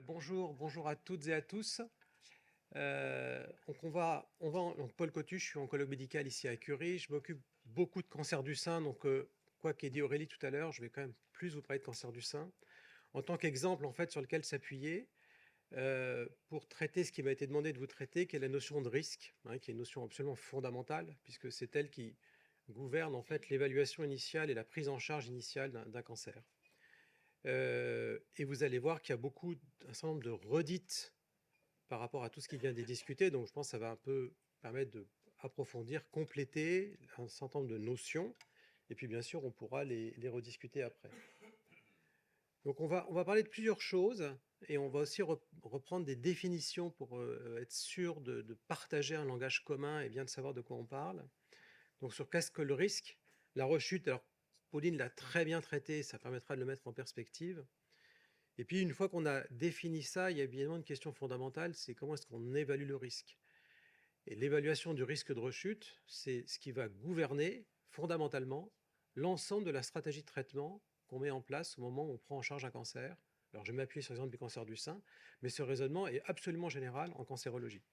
Bonjour à toutes et à tous. Donc Paul Cotu, je suis oncologue médical ici à Curie. Je m'occupe beaucoup de cancer du sein. Donc, quoi qu'ait dit Aurélie tout à l'heure, je vais quand même plus vous parler de cancer du sein en tant qu'exemple en fait sur lequel s'appuyer pour traiter ce qui m'a été demandé de vous traiter, qui est la notion de risque, hein, qui est une notion absolument fondamentale puisque c'est elle qui gouverne en fait l'évaluation initiale et la prise en charge initiale d'un cancer. Et vous allez voir qu'il y a un certain nombre de redites par rapport à tout ce qui vient d'être discuté. Donc, je pense que ça va un peu permettre d'approfondir, compléter un certain nombre de notions. Et puis, bien sûr, on pourra les rediscuter après. Donc, on va parler de plusieurs choses et on va aussi reprendre des définitions pour être sûr de partager un langage commun et bien de savoir de quoi on parle. Donc, sur qu'est-ce que le risque, la rechute. Alors, Pauline l'a très bien traité, ça permettra de le mettre en perspective. Et puis, une fois qu'on a défini ça, il y a évidemment une question fondamentale, c'est comment est-ce qu'on évalue le risque? Et l'évaluation du risque de rechute, c'est ce qui va gouverner fondamentalement l'ensemble de la stratégie de traitement qu'on met en place au moment où on prend en charge un cancer. Alors, je vais m'appuyer sur l'exemple du cancer du sein, mais ce raisonnement est absolument général en cancérologie.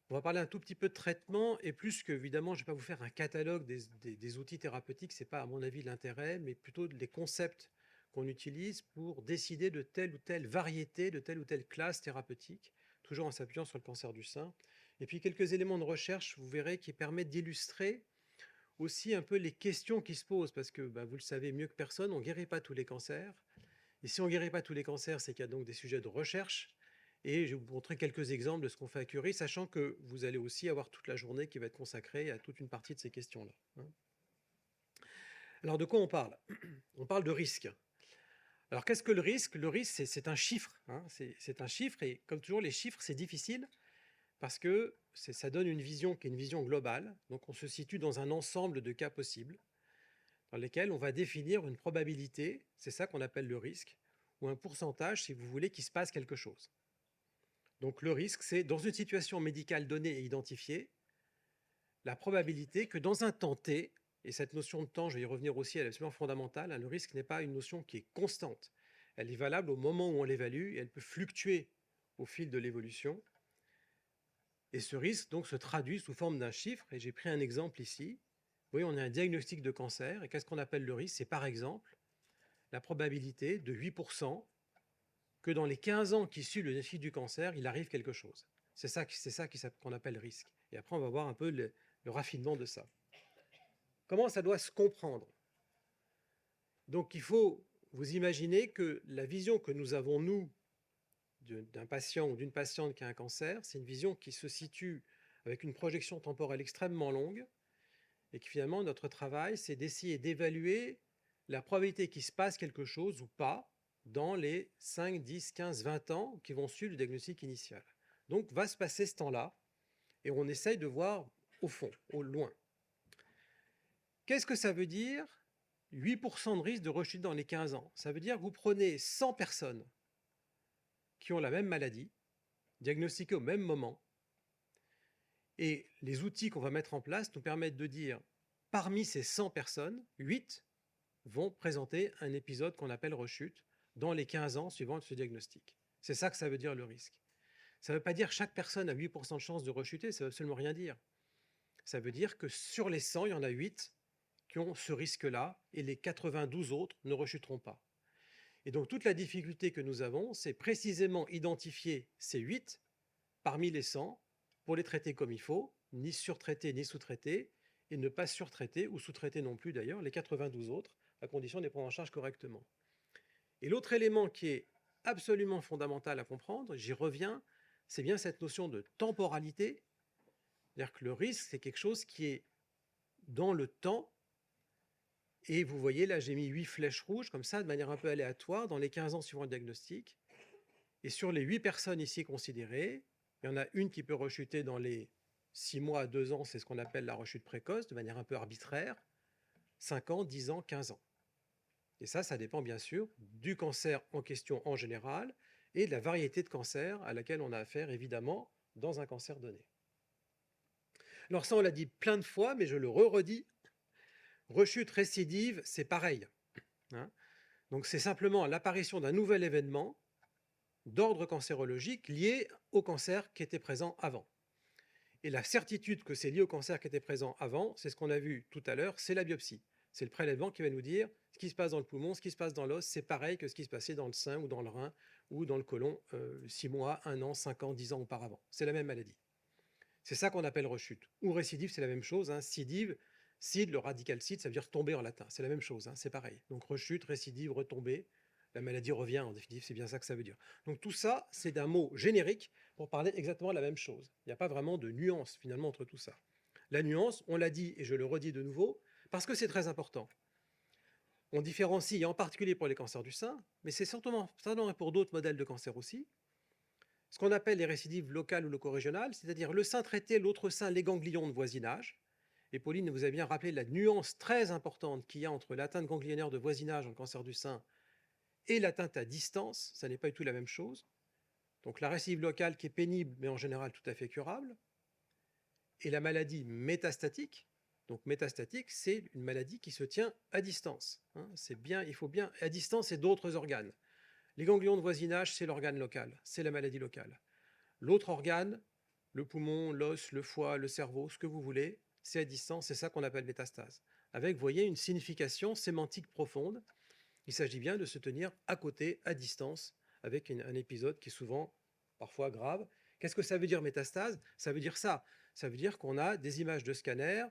On va parler un tout petit peu de traitement, et plus que, évidemment, je ne vais pas vous faire un catalogue des outils thérapeutiques, ce n'est pas à mon avis l'intérêt, mais plutôt des concepts qu'on utilise pour décider de telle ou telle variété, de telle ou telle classe thérapeutique, toujours en s'appuyant sur le cancer du sein. Et puis quelques éléments de recherche, vous verrez, qui permettent d'illustrer aussi un peu les questions qui se posent, parce que vous le savez mieux que personne, on ne guérit pas tous les cancers. Et si on ne guérit pas tous les cancers, c'est qu'il y a donc des sujets de recherche. Et je vais vous montrer quelques exemples de ce qu'on fait à Curie, sachant que vous allez aussi avoir toute la journée qui va être consacrée à toute une partie de ces questions-là, hein. Alors, de quoi on parle? On parle de risque. Alors, qu'est-ce que le risque? Le risque, c'est un chiffre, hein. C'est un chiffre, et comme toujours, les chiffres, c'est difficile parce que ça donne une vision qui est une vision globale. Donc, on se situe dans un ensemble de cas possibles dans lesquels on va définir une probabilité, c'est ça qu'on appelle le risque, ou un pourcentage, si vous voulez, qu'il se passe quelque chose. Donc le risque, c'est dans une situation médicale donnée et identifiée, la probabilité que dans un temps T, et cette notion de temps, je vais y revenir aussi, elle est absolument fondamentale, hein, le risque n'est pas une notion qui est constante. Elle est valable au moment où on l'évalue et elle peut fluctuer au fil de l'évolution. Et ce risque donc se traduit sous forme d'un chiffre, et j'ai pris un exemple ici. Vous voyez, on a un diagnostic de cancer, et qu'est-ce qu'on appelle le risque? C'est par exemple la probabilité de 8% que dans les 15 ans qui suivent le diagnostic du cancer, il arrive quelque chose. C'est ça qu'on appelle risque. Et après, on va voir un peu le raffinement de ça. Comment ça doit se comprendre? Donc, il faut vous imaginer que la vision que nous avons, nous, d'un patient ou d'une patiente qui a un cancer, c'est une vision qui se situe avec une projection temporelle extrêmement longue, et que finalement, notre travail, c'est d'essayer d'évaluer la probabilité qu'il se passe quelque chose ou pas dans les 5, 10, 15, 20 ans qui vont suivre le diagnostic initial. Donc, va se passer ce temps-là, et on essaye de voir au fond, au loin. Qu'est-ce que ça veut dire 8% de risque de rechute dans les 15 ans? Ça veut dire que vous prenez 100 personnes qui ont la même maladie, diagnostiquées au même moment, et les outils qu'on va mettre en place nous permettent de dire, parmi ces 100 personnes, 8 vont présenter un épisode qu'on appelle rechute dans les 15 ans suivant ce diagnostic. C'est ça que ça veut dire le risque. Ça ne veut pas dire que chaque personne a 8% de chance de rechuter, ça ne veut absolument rien dire. Ça veut dire que sur les 100, il y en a 8 qui ont ce risque-là, et les 92 autres ne rechuteront pas. Et donc toute la difficulté que nous avons, c'est précisément identifier ces 8 parmi les 100 pour les traiter comme il faut, ni surtraiter ni sous-traiter, et ne pas surtraiter ou sous-traiter non plus d'ailleurs les 92 autres, à condition de les prendre en charge correctement. Et l'autre élément qui est absolument fondamental à comprendre, j'y reviens, c'est bien cette notion de temporalité. C'est-à-dire que le risque, c'est quelque chose qui est dans le temps. Et vous voyez, là, j'ai mis 8 flèches rouges, comme ça, de manière un peu aléatoire, dans les 15 ans suivant le diagnostic. Et sur les 8 personnes ici considérées, il y en a une qui peut rechuter dans les 6 mois à 2 ans, c'est ce qu'on appelle la rechute précoce, de manière un peu arbitraire, 5 ans, 10 ans, 15 ans. Et ça dépend bien sûr du cancer en question en général et de la variété de cancers à laquelle on a affaire, évidemment, dans un cancer donné. Alors ça, on l'a dit plein de fois, mais je le redis, rechute récidive, c'est pareil, hein. Donc c'est simplement l'apparition d'un nouvel événement d'ordre cancérologique liées au cancer qui était présent avant. Et la certitude que c'est lié au cancer qui était présent avant, c'est ce qu'on a vu tout à l'heure, c'est la biopsie. C'est le prélèvement qui va nous dire ce qui se passe dans le poumon, ce qui se passe dans l'os, c'est pareil que ce qui se passait dans le sein ou dans le rein ou dans le côlon 6 mois, 1 an, 5 ans, 10 ans auparavant. C'est la même maladie. C'est ça qu'on appelle rechute. Ou récidive, c'est la même chose. Hein. Cidive, cid, le radical cid, ça veut dire tomber en latin. C'est la même chose, hein, c'est pareil. Donc rechute, récidive, retomber. La maladie revient en définitive, c'est bien ça que ça veut dire. Donc tout ça, c'est d'un mot générique pour parler exactement de la même chose. Il n'y a pas vraiment de nuance finalement entre tout ça. La nuance, on l'a dit et je le redis de nouveau, parce que c'est très important. On différencie, en particulier pour les cancers du sein, mais c'est certainement pour d'autres modèles de cancer aussi, ce qu'on appelle les récidives locales ou loco-régionales, c'est-à-dire le sein traité, l'autre sein, les ganglions de voisinage. Et Pauline vous a bien rappelé la nuance très importante qu'il y a entre l'atteinte ganglionnaire de voisinage dans le cancer du sein et l'atteinte à distance, ça n'est pas du tout la même chose. Donc la récidive locale qui est pénible, mais en général tout à fait curable. Et la maladie métastatique, donc métastatique, c'est une maladie qui se tient à distance. Hein, c'est bien, il faut bien, à distance et d'autres organes. Les ganglions de voisinage, c'est l'organe local, c'est la maladie locale. L'autre organe, le poumon, l'os, le foie, le cerveau, ce que vous voulez, c'est à distance, c'est ça qu'on appelle métastase. Avec, vous voyez, une signification sémantique profonde. Il s'agit bien de se tenir à côté, à distance, avec un épisode qui est souvent, parfois grave. Qu'est-ce que ça veut dire métastase? Ça veut dire ça. Ça veut dire qu'on a des images de scanner.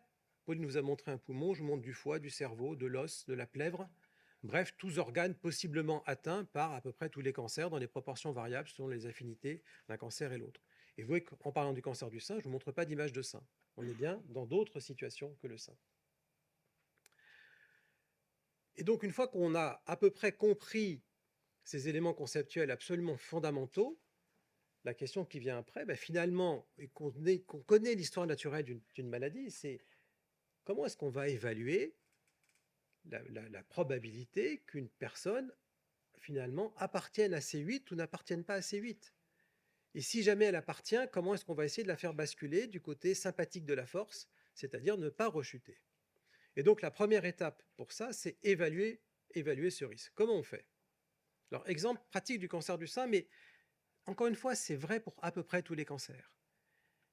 Paul nous a montré un poumon, je montre du foie, du cerveau, de l'os, de la plèvre. Bref, tous organes possiblement atteints par à peu près tous les cancers dans des proportions variables selon les affinités d'un cancer et l'autre. Et vous voyez qu'en parlant du cancer du sein, je ne vous montre pas d'image de sein. On est bien dans d'autres situations que le sein. Et donc, une fois qu'on a à peu près compris ces éléments conceptuels absolument fondamentaux, la question qui vient après, finalement, et qu'on connaît l'histoire naturelle d'une maladie, c'est comment est-ce qu'on va évaluer la probabilité qu'une personne, finalement, appartienne à C8 ou n'appartienne pas à C8. Et si jamais elle appartient, comment est-ce qu'on va essayer de la faire basculer du côté sympathique de la force, c'est-à-dire ne pas rechuter. Et donc la première étape pour ça, c'est évaluer ce risque. Comment on fait? Alors, exemple pratique du cancer du sein, mais encore une fois, c'est vrai pour à peu près tous les cancers.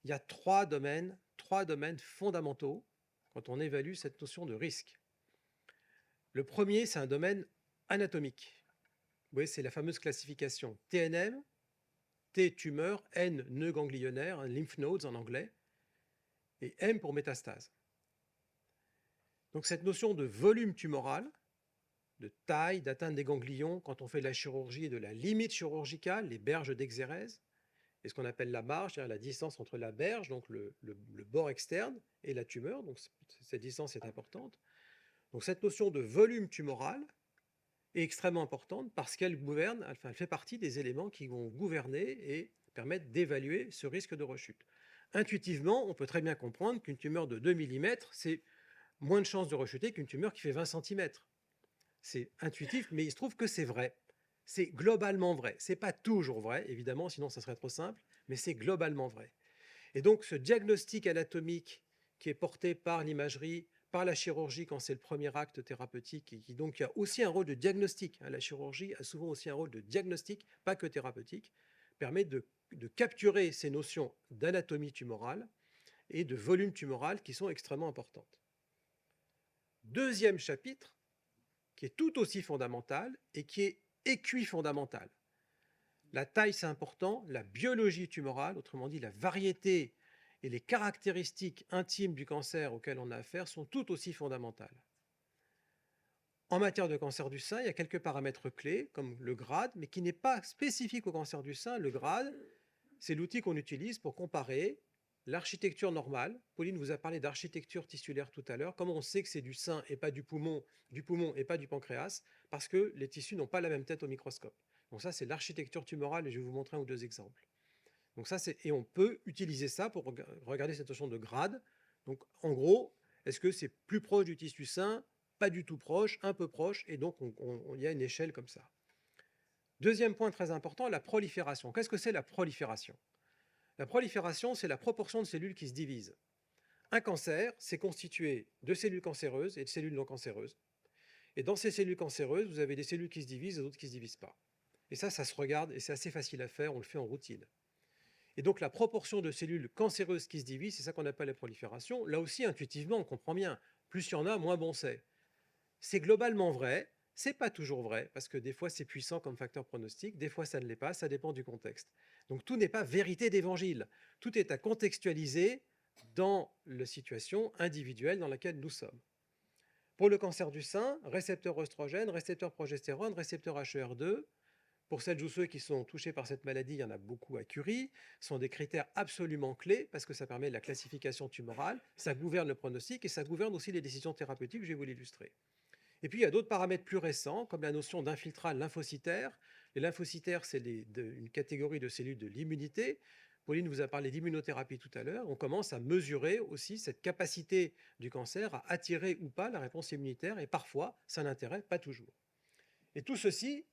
Il y a trois domaines fondamentaux quand on évalue cette notion de risque. Le premier, c'est un domaine anatomique. Vous voyez, c'est la fameuse classification TNM, T tumeur, N nœud ganglionnaire, lymph nodes en anglais, et M pour métastase. Donc cette notion de volume tumoral, de taille, d'atteinte des ganglions, quand on fait de la chirurgie et de la limite chirurgicale, les berges d'exérèse, et ce qu'on appelle la marge, c'est-à-dire la distance entre la berge, donc le bord externe, et la tumeur, donc cette distance est importante. Donc cette notion de volume tumoral est extrêmement importante parce qu'elle gouverne, enfin, elle fait partie des éléments qui vont gouverner et permettre d'évaluer ce risque de rechute. Intuitivement, on peut très bien comprendre qu'une tumeur de 2 mm, c'est moins de chances de rechuter qu'une tumeur qui fait 20 cm. C'est intuitif, mais il se trouve que c'est vrai. C'est globalement vrai. Ce n'est pas toujours vrai, évidemment, sinon ça serait trop simple, mais c'est globalement vrai. Et donc ce diagnostic anatomique qui est porté par l'imagerie, par la chirurgie quand c'est le premier acte thérapeutique, et qui donc a aussi un rôle de diagnostic, hein, la chirurgie a souvent aussi un rôle de diagnostic, pas que thérapeutique, permet de capturer ces notions d'anatomie tumorale et de volume tumoral qui sont extrêmement importantes. Deuxième chapitre, qui est tout aussi fondamental et qui est équifondamental. La taille, c'est important, la biologie tumorale, autrement dit la variété et les caractéristiques intimes du cancer auquel on a affaire sont tout aussi fondamentales. En matière de cancer du sein, il y a quelques paramètres clés, comme le grade, mais qui n'est pas spécifique au cancer du sein. Le grade, c'est l'outil qu'on utilise pour comparer l'architecture normale. Pauline vous a parlé d'architecture tissulaire tout à l'heure. Comment on sait que c'est du sein et pas du poumon et pas du pancréas? Parce que les tissus n'ont pas la même tête au microscope. Donc ça, c'est l'architecture tumorale et je vais vous montrer un ou deux exemples. Donc ça, et on peut utiliser ça pour regarder cette notion de grade. Donc en gros, est-ce que c'est plus proche du tissu sain, pas du tout proche, un peu proche, et donc il y a une échelle comme ça. Deuxième point très important, la prolifération. Qu'est-ce que c'est la prolifération? La prolifération, c'est la proportion de cellules qui se divisent. Un cancer, c'est constitué de cellules cancéreuses et de cellules non cancéreuses. Et dans ces cellules cancéreuses, vous avez des cellules qui se divisent et d'autres qui ne se divisent pas. Et ça se regarde et c'est assez facile à faire, on le fait en routine. Et donc la proportion de cellules cancéreuses qui se divisent, c'est ça qu'on appelle la prolifération. Là aussi, intuitivement, on comprend bien. Plus il y en a, moins bon c'est. C'est globalement vrai, c'est pas toujours vrai, parce que des fois c'est puissant comme facteur pronostic, des fois ça ne l'est pas, ça dépend du contexte. Donc tout n'est pas vérité d'évangile, tout est à contextualiser dans la situation individuelle dans laquelle nous sommes. Pour le cancer du sein, récepteur oestrogène, récepteur progestérone, récepteur HER2, pour celles ou ceux qui sont touchés par cette maladie, il y en a beaucoup à Curie, sont des critères absolument clés parce que ça permet la classification tumorale, ça gouverne le pronostic et ça gouverne aussi les décisions thérapeutiques, je vais vous l'illustrer. Et puis il y a d'autres paramètres plus récents, comme la notion d'infiltrats lymphocytaires. Les lymphocytaires, c'est une catégorie de cellules de l'immunité. Pauline vous a parlé d'immunothérapie tout à l'heure. On commence à mesurer aussi cette capacité du cancer à attirer ou pas la réponse immunitaire, et parfois, ça n'intéresse pas toujours. Et tout ceci,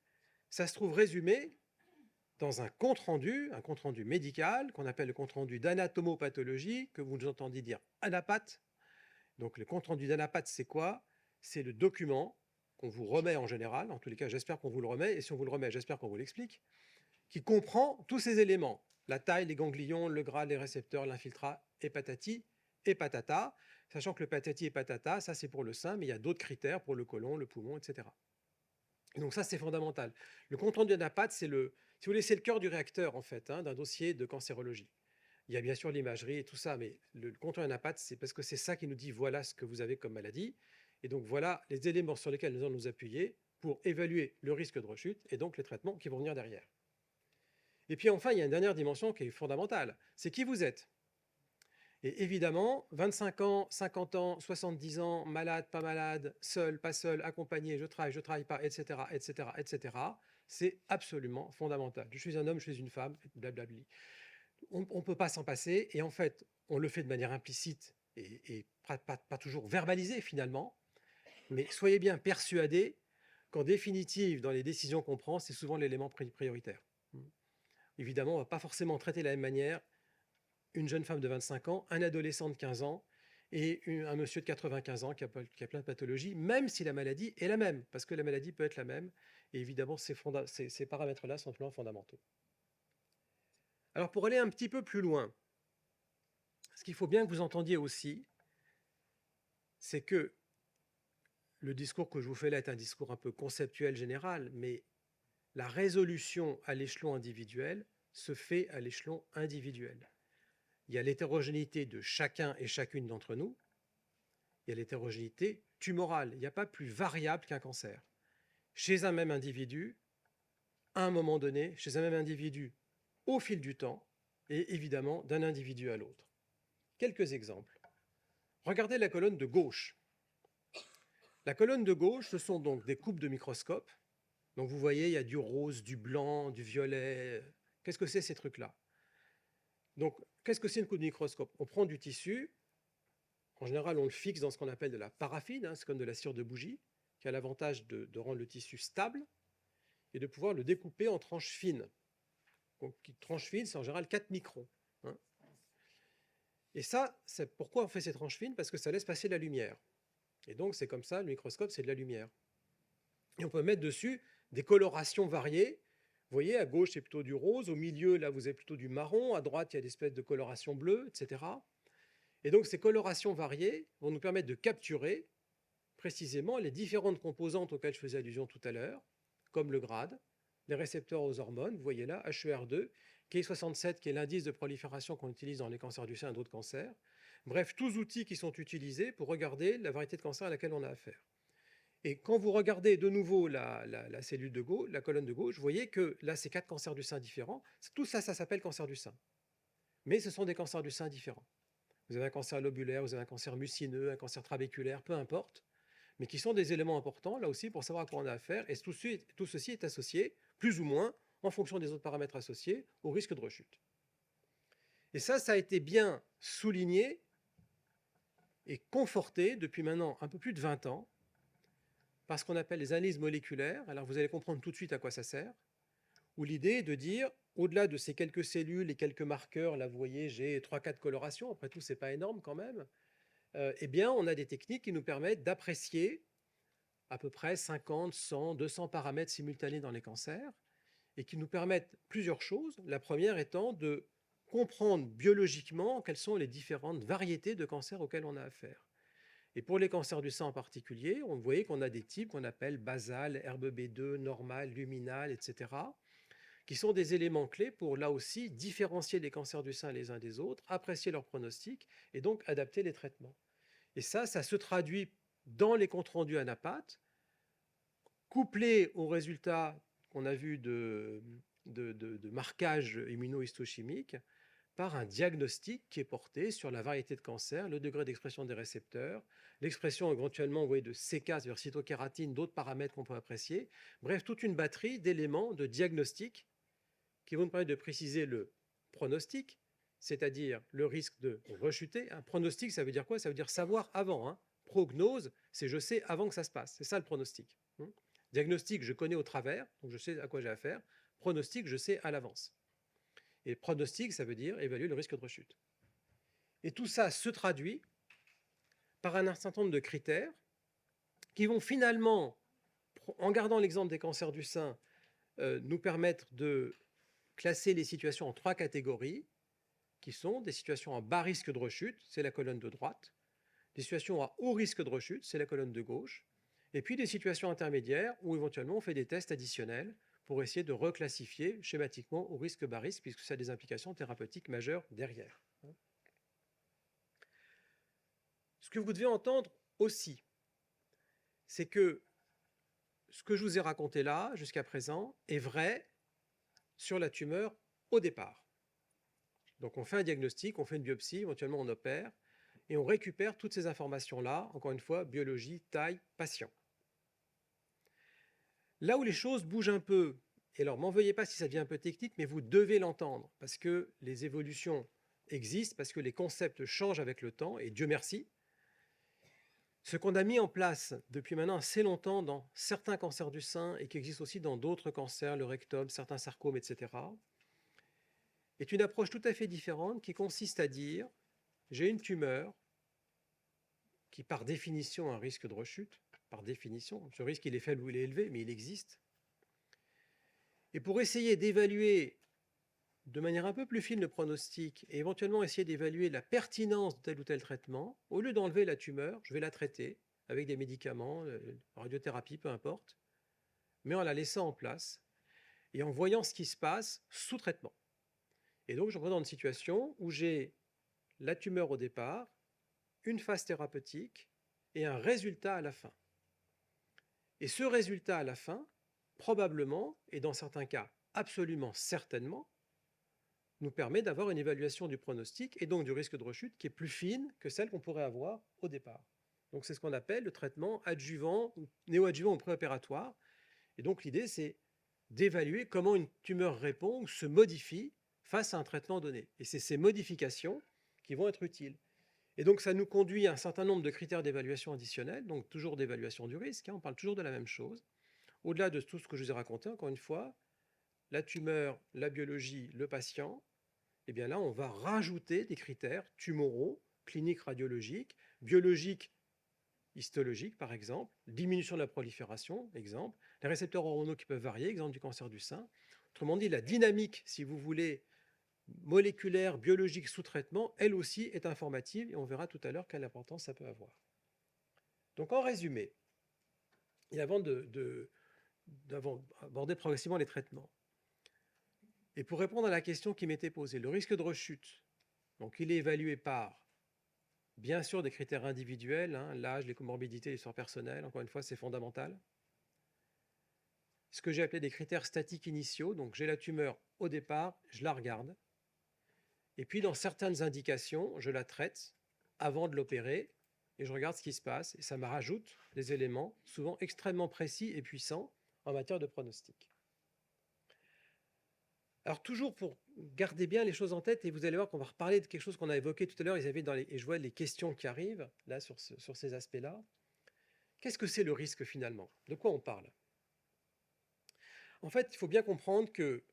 ça se trouve résumé dans un compte-rendu médical, qu'on appelle le compte-rendu d'anatomopathologie, que vous nous entendez dire ANAPAT. Donc le compte-rendu d'ANAPAT, c'est quoi? C'est le document qu'on vous remet en général, en tous les cas j'espère qu'on vous le remet, et si on vous le remet, j'espère qu'on vous l'explique, qui comprend tous ces éléments, la taille, les ganglions, le gras, les récepteurs, l'infiltrat, et patati et patata, sachant que le patati et patata, ça c'est pour le sein, mais il y a d'autres critères pour le côlon, le poumon, etc. Et donc ça c'est fondamental. Le compte-rendu d'ANAPAT, c'est le, si vous voulez, c'est le cœur du réacteur en fait, d'un dossier de cancérologie. Il y a bien sûr l'imagerie et tout ça, mais le compte-rendu d'ANAPAT, c'est parce que c'est ça qui nous dit voilà ce que vous avez comme maladie. Et donc voilà les éléments sur lesquels nous allons nous appuyer pour évaluer le risque de rechute et donc les traitements qui vont venir derrière. Et puis enfin, il y a une dernière dimension qui est fondamentale, c'est qui vous êtes. Et évidemment, 25 ans, 50 ans, 70 ans, malade, pas malade, seul, pas seul, accompagné, je travaille pas, etc., etc., etc., c'est absolument fondamental. Je suis un homme, je suis une femme, blablabli. On ne peut pas s'en passer, et en fait, on le fait de manière implicite et pas toujours verbalisée finalement, mais soyez bien persuadés qu'en définitive, dans les décisions qu'on prend, c'est souvent l'élément prioritaire. Évidemment, on ne va pas forcément traiter de la même manière une jeune femme de 25 ans, un adolescent de 15 ans et un monsieur de 95 ans qui a plein de pathologies, même si la maladie est la même, parce que la maladie peut être la même, et évidemment, ces paramètres-là sont absolument fondamentaux. Alors, pour aller un petit peu plus loin, ce qu'il faut bien que vous entendiez aussi, c'est que le discours que je vous fais là est un discours un peu conceptuel général, mais la résolution à l'échelon individuel se fait à l'échelon individuel. Il y a l'hétérogénéité de chacun et chacune d'entre nous, il y a l'hétérogénéité tumorale. Il n'y a pas plus variable qu'un cancer. Chez un même individu, à un moment donné, chez un même individu, au fil du temps, et évidemment d'un individu à l'autre. Quelques exemples. Regardez la colonne de gauche. La colonne de gauche, ce sont donc des coupes de microscope. Donc vous voyez, il y a du rose, du blanc, du violet. Qu'est-ce que c'est ces trucs-là? Donc, qu'est-ce que c'est une coupe de microscope? On prend du tissu, en général on le fixe dans ce qu'on appelle de la paraffine, c'est comme de la cire de bougie, qui a l'avantage de rendre le tissu stable et de pouvoir le découper en tranches fines. Donc, tranches fines, c'est en général 4 microns. Et ça, c'est pourquoi on fait ces tranches fines? Parce que ça laisse passer la lumière. Et donc, c'est comme ça, le microscope, c'est de la lumière. Et on peut mettre dessus des colorations variées. Vous voyez, à gauche, c'est plutôt du rose. Au milieu, là, vous avez plutôt du marron. À droite, il y a des espèces de colorations bleues, etc. Et donc, ces colorations variées vont nous permettre de capturer précisément les différentes composantes auxquelles je faisais allusion tout à l'heure, comme le grade, les récepteurs aux hormones, vous voyez là, HER2, Ki67, qui est l'indice de prolifération qu'on utilise dans les cancers du sein et d'autres cancers. Bref, tous outils qui sont utilisés pour regarder la variété de cancers à laquelle on a affaire. Et quand vous regardez de nouveau la cellule de gauche, la colonne de gauche, vous voyez que là, c'est 4 cancers du sein différents. Tout ça, ça s'appelle cancer du sein. Mais ce sont des cancers du sein différents. Vous avez un cancer lobulaire, vous avez un cancer mucineux, un cancer trabéculaire, peu importe, mais qui sont des éléments importants, là aussi, pour savoir à quoi on a affaire. Et tout ceci est associé, plus ou moins, en fonction des autres paramètres associés, au risque de rechute. Et ça a été bien souligné et conforté depuis maintenant un peu plus de 20 ans par ce qu'on appelle les analyses moléculaires. Alors vous allez comprendre tout de suite à quoi ça sert, où l'idée est de dire, au-delà de ces quelques cellules et quelques marqueurs, là vous voyez, j'ai 3-4 colorations, après tout, c'est pas énorme quand même, eh bien, on a des techniques qui nous permettent d'apprécier à peu près 50, 100, 200 paramètres simultanés dans les cancers, et qui nous permettent plusieurs choses. La première étant de comprendre biologiquement quelles sont les différentes variétés de cancers auxquels on a affaire. Et pour les cancers du sein en particulier, on voyait qu'on a des types qu'on appelle basal, RBB2, normal, luminal, etc., qui sont des éléments clés pour, là aussi, différencier les cancers du sein les uns des autres, apprécier leur pronostic et donc adapter les traitements. Et ça se traduit dans les comptes rendus ANAPAT, couplé aux résultats qu'on a vus de marquage immunohistochimique, par un diagnostic qui est porté sur la variété de cancer, le degré d'expression des récepteurs, l'expression éventuellement de CK, c'est-à-dire cytokératine, d'autres paramètres qu'on peut apprécier. Bref, toute une batterie d'éléments de diagnostic qui vont nous permettre de préciser le pronostic, c'est-à-dire le risque de rechuter. Un pronostic, ça veut dire quoi? Ça veut dire savoir avant. Hein. Prognose, c'est je sais avant que ça se passe. C'est ça le pronostic. Diagnostic, je connais au travers, donc je sais à quoi j'ai affaire. Pronostic, je sais à l'avance. Et pronostic, ça veut dire évaluer le risque de rechute. Et tout ça se traduit par un certain nombre de critères qui vont finalement, en gardant l'exemple des cancers du sein, nous permettre de classer les situations en 3 catégories, qui sont des situations à bas risque de rechute, c'est la colonne de droite, des situations à haut risque de rechute, c'est la colonne de gauche, et puis des situations intermédiaires où éventuellement on fait des tests additionnels pour essayer de reclassifier schématiquement au risque bas risque, puisque ça a des implications thérapeutiques majeures derrière. Ce que vous devez entendre aussi, c'est que ce que je vous ai raconté là, jusqu'à présent, est vrai sur la tumeur au départ. Donc on fait un diagnostic, on fait une biopsie, éventuellement on opère, et on récupère toutes ces informations-là, encore une fois, biologie, taille, patient. Là où les choses bougent un peu, et alors m'en veuillez pas si ça devient un peu technique, mais vous devez l'entendre, parce que les évolutions existent, parce que les concepts changent avec le temps, et Dieu merci. Ce qu'on a mis en place depuis maintenant assez longtemps dans certains cancers du sein, et qui existe aussi dans d'autres cancers, le rectum, certains sarcomes, etc., est une approche tout à fait différente qui consiste à dire, j'ai une tumeur qui par définition a un risque de rechute, par définition, ce risque il est faible ou il est élevé, mais il existe. Et pour essayer d'évaluer de manière un peu plus fine le pronostic et éventuellement essayer d'évaluer la pertinence de tel ou tel traitement, au lieu d'enlever la tumeur, je vais la traiter avec des médicaments, radiothérapie, peu importe, mais en la laissant en place et en voyant ce qui se passe sous traitement. Et donc je me retrouve dans une situation où j'ai la tumeur au départ, une phase thérapeutique et un résultat à la fin. Et ce résultat à la fin, probablement, et dans certains cas absolument certainement, nous permet d'avoir une évaluation du pronostic et donc du risque de rechute qui est plus fine que celle qu'on pourrait avoir au départ. Donc c'est ce qu'on appelle le traitement adjuvant, néoadjuvant ou préopératoire. Et donc l'idée, c'est d'évaluer comment une tumeur répond ou se modifie face à un traitement donné. Et c'est ces modifications qui vont être utiles. Et donc ça nous conduit à un certain nombre de critères d'évaluation additionnels, donc toujours d'évaluation du risque, on parle toujours de la même chose. Au-delà de tout ce que je vous ai raconté, encore une fois, la tumeur, la biologie, le patient, et bien là on va rajouter des critères tumoraux, cliniques radiologiques, biologiques, histologiques par exemple, diminution de la prolifération, exemple, les récepteurs hormonaux qui peuvent varier, exemple du cancer du sein. Autrement dit, la dynamique, si vous voulez, moléculaire, biologique sous traitement, elle aussi est informative et on verra tout à l'heure quelle importance ça peut avoir. Donc en résumé, et avant d'aborder progressivement les traitements, et pour répondre à la question qui m'était posée, le risque de rechute, donc il est évalué par, bien sûr, des critères individuels, l'âge, les comorbidités, l'histoire personnelle, encore une fois, c'est fondamental. Ce que j'ai appelé des critères statiques initiaux, donc j'ai la tumeur au départ, je la regarde, et puis dans certaines indications, je la traite avant de l'opérer, et je regarde ce qui se passe, et ça me rajoute des éléments, souvent extrêmement précis et puissants, en matière de pronostic. Alors toujours pour garder bien les choses en tête, et vous allez voir qu'on va reparler de quelque chose qu'on a évoqué tout à l'heure, et je vois les questions qui arrivent là sur ces aspects-là. Qu'est-ce que c'est le risque finalement? De quoi on parle? En fait, il faut bien comprendre que,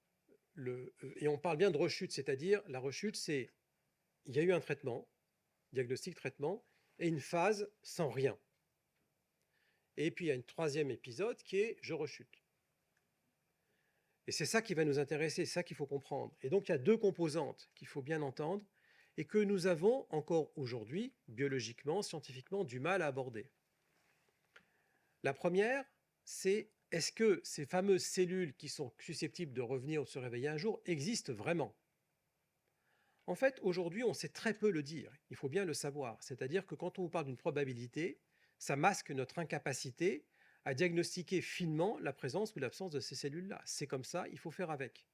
et on parle bien de rechute, c'est-à-dire la rechute, c'est il y a eu un traitement, diagnostic, traitement, et une phase sans rien. Et puis il y a un troisième épisode qui est je rechute. Et c'est ça qui va nous intéresser, c'est ça qu'il faut comprendre. Et donc, il y a deux composantes qu'il faut bien entendre et que nous avons encore aujourd'hui, biologiquement, scientifiquement, du mal à aborder. La première, c'est est-ce que ces fameuses cellules qui sont susceptibles de revenir ou de se réveiller un jour existent vraiment? En fait, aujourd'hui, on sait très peu le dire. Il faut bien le savoir. C'est-à-dire que quand on vous parle d'une probabilité, ça masque notre incapacité à diagnostiquer finement la présence ou l'absence de ces cellules-là. C'est comme ça, il faut faire avec.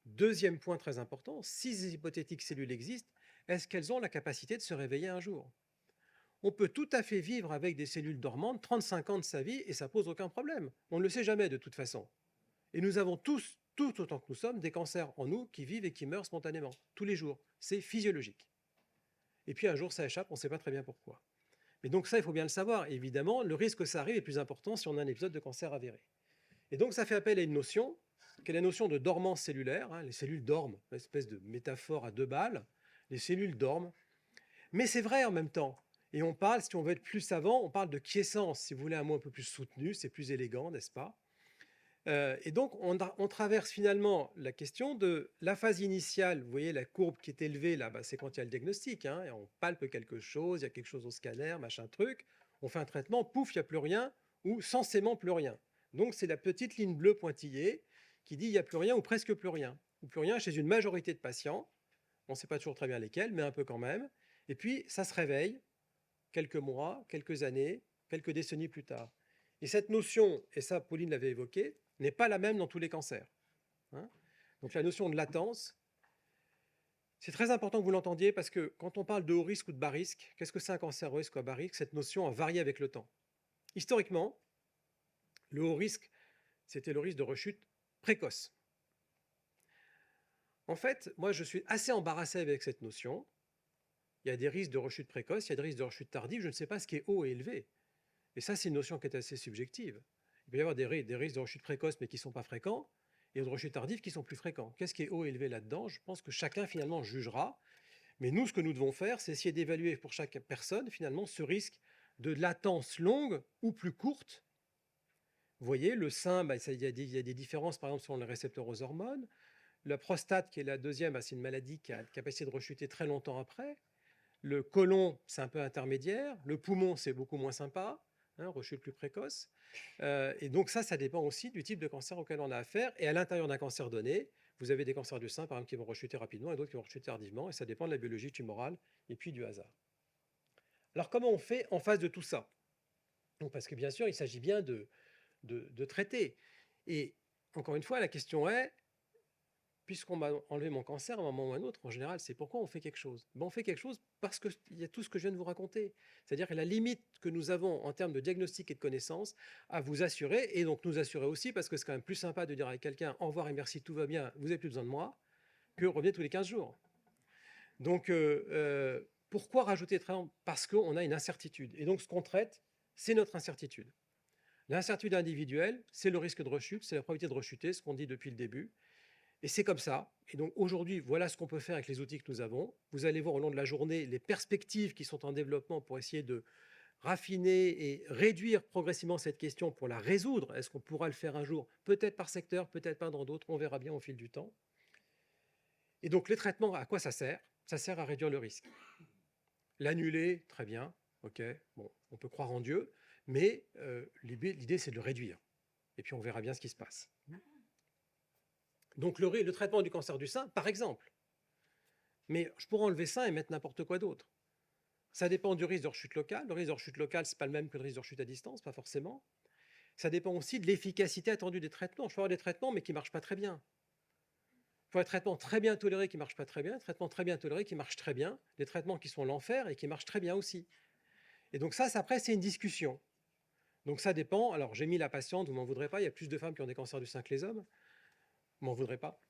Deuxième point très important, si ces hypothétiques cellules existent, est-ce qu'elles ont la capacité de se réveiller un jour? On peut tout à fait vivre avec des cellules dormantes 35 ans de sa vie et ça pose aucun problème. On ne le sait jamais de toute façon. Et nous avons tous, tout autant que nous sommes, des cancers en nous qui vivent et qui meurent spontanément, tous les jours. C'est physiologique. Et puis un jour, ça échappe, on ne sait pas très bien pourquoi. Mais donc ça, il faut bien le savoir. Évidemment, le risque que ça arrive est plus important si on a un épisode de cancer avéré. Et donc ça fait appel à une notion, qui est la notion de dormance cellulaire. Hein. Les cellules dorment, une espèce de métaphore à deux balles. Les cellules dorment. Mais c'est vrai en même temps. Et on parle, si on veut être plus savant, on parle de quiescence. Si vous voulez un mot un peu plus soutenu, c'est plus élégant, n'est-ce pas? Et donc, on traverse finalement la question de la phase initiale. Vous voyez la courbe qui est élevée là, c'est quand il y a le diagnostic. Hein, et on palpe quelque chose, il y a quelque chose au scanner, machin truc. On fait un traitement, pouf, il n'y a plus rien, ou censément plus rien. Donc, c'est la petite ligne bleue pointillée qui dit il n'y a plus rien ou presque plus rien. Ou plus rien chez une majorité de patients. On ne sait pas toujours très bien lesquels, mais un peu quand même. Et puis, ça se réveille quelques mois, quelques années, quelques décennies plus tard. Et cette notion, et ça Pauline l'avait évoqué, n'est pas la même dans tous les cancers. Hein. Donc la notion de latence, c'est très important que vous l'entendiez parce que quand on parle de haut risque ou de bas risque, qu'est-ce que c'est un cancer haut risque ou à bas risque? Cette notion a varié avec le temps. Historiquement, le haut risque, c'était le risque de rechute précoce. En fait, moi je suis assez embarrassé avec cette notion. Il y a des risques de rechute précoce, il y a des risques de rechute tardive, je ne sais pas ce qui est haut et élevé. Et ça, c'est une notion qui est assez subjective. Il peut y avoir des risques de rechute précoce, mais qui ne sont pas fréquents, et de rechute tardive qui sont plus fréquents. Qu'est-ce qui est haut et élevé là-dedans? Je pense que chacun, finalement, jugera. Mais nous, ce que nous devons faire, c'est essayer d'évaluer pour chaque personne, finalement, ce risque de latence longue ou plus courte. Vous voyez, le sein, il y a des différences, par exemple, sur les récepteurs aux hormones. La prostate, qui est la deuxième, c'est une maladie qui a la capacité de rechuter très longtemps après. Le côlon, c'est un peu intermédiaire. Le poumon, c'est beaucoup moins sympa. Hein, rechute plus précoce. Et donc ça dépend aussi du type de cancer auquel on a affaire. Et à l'intérieur d'un cancer donné, vous avez des cancers du sein, par exemple, qui vont rechuter rapidement et d'autres qui vont rechuter tardivement. Et ça dépend de la biologie tumorale et puis du hasard. Alors comment on fait en face de tout ça? Donc, parce que bien sûr, il s'agit bien de traiter. Et encore une fois, la question est, puisqu'on m'a enlevé mon cancer à un moment ou à un autre, en général, c'est pourquoi on fait quelque chose. On fait quelque chose parce qu'il y a tout ce que je viens de vous raconter. C'est-à-dire la limite que nous avons en termes de diagnostic et de connaissances à vous assurer, et donc nous assurer aussi, parce que c'est quand même plus sympa de dire à quelqu'un au revoir et merci, tout va bien, vous n'avez plus besoin de moi, que revenez tous les 15 jours. Donc, pourquoi rajouter de traitement? Parce qu'on a une incertitude. Et donc, ce qu'on traite, c'est notre incertitude. L'incertitude individuelle, c'est le risque de rechute, c'est la probabilité de rechuter, ce qu'on dit depuis le début. Et c'est comme ça. Et donc aujourd'hui, voilà ce qu'on peut faire avec les outils que nous avons. Vous allez voir au long de la journée les perspectives qui sont en développement pour essayer de raffiner et réduire progressivement cette question pour la résoudre. Est-ce qu'on pourra le faire un jour? Peut-être par secteur, peut-être pas dans d'autres. On verra bien au fil du temps. Et donc les traitements, à quoi ça sert? Ça sert à réduire le risque. L'annuler, très bien. OK. Bon, on peut croire en Dieu, mais l'idée, c'est de le réduire. Et puis on verra bien ce qui se passe. Donc le traitement du cancer du sein, par exemple. Mais je pourrais enlever ça et mettre n'importe quoi d'autre. Ça dépend du risque de rechute locale. Le risque de rechute locale, ce n'est pas le même que le risque de rechute à distance, pas forcément. Ça dépend aussi de l'efficacité attendue des traitements. Je peux avoir des traitements, mais qui ne marchent pas très bien. Il faut un traitement très bien toléré qui ne marche pas très bien, un traitement très bien toléré qui marche très bien, des traitements qui sont l'enfer et qui marchent très bien aussi. Et donc ça après, c'est une discussion. Donc ça dépend. Alors j'ai mis la patiente, vous ne m'en voudrez pas, il y a plus de femmes qui ont des cancers du sein que les hommes. Vous ne m'en voudrez pas.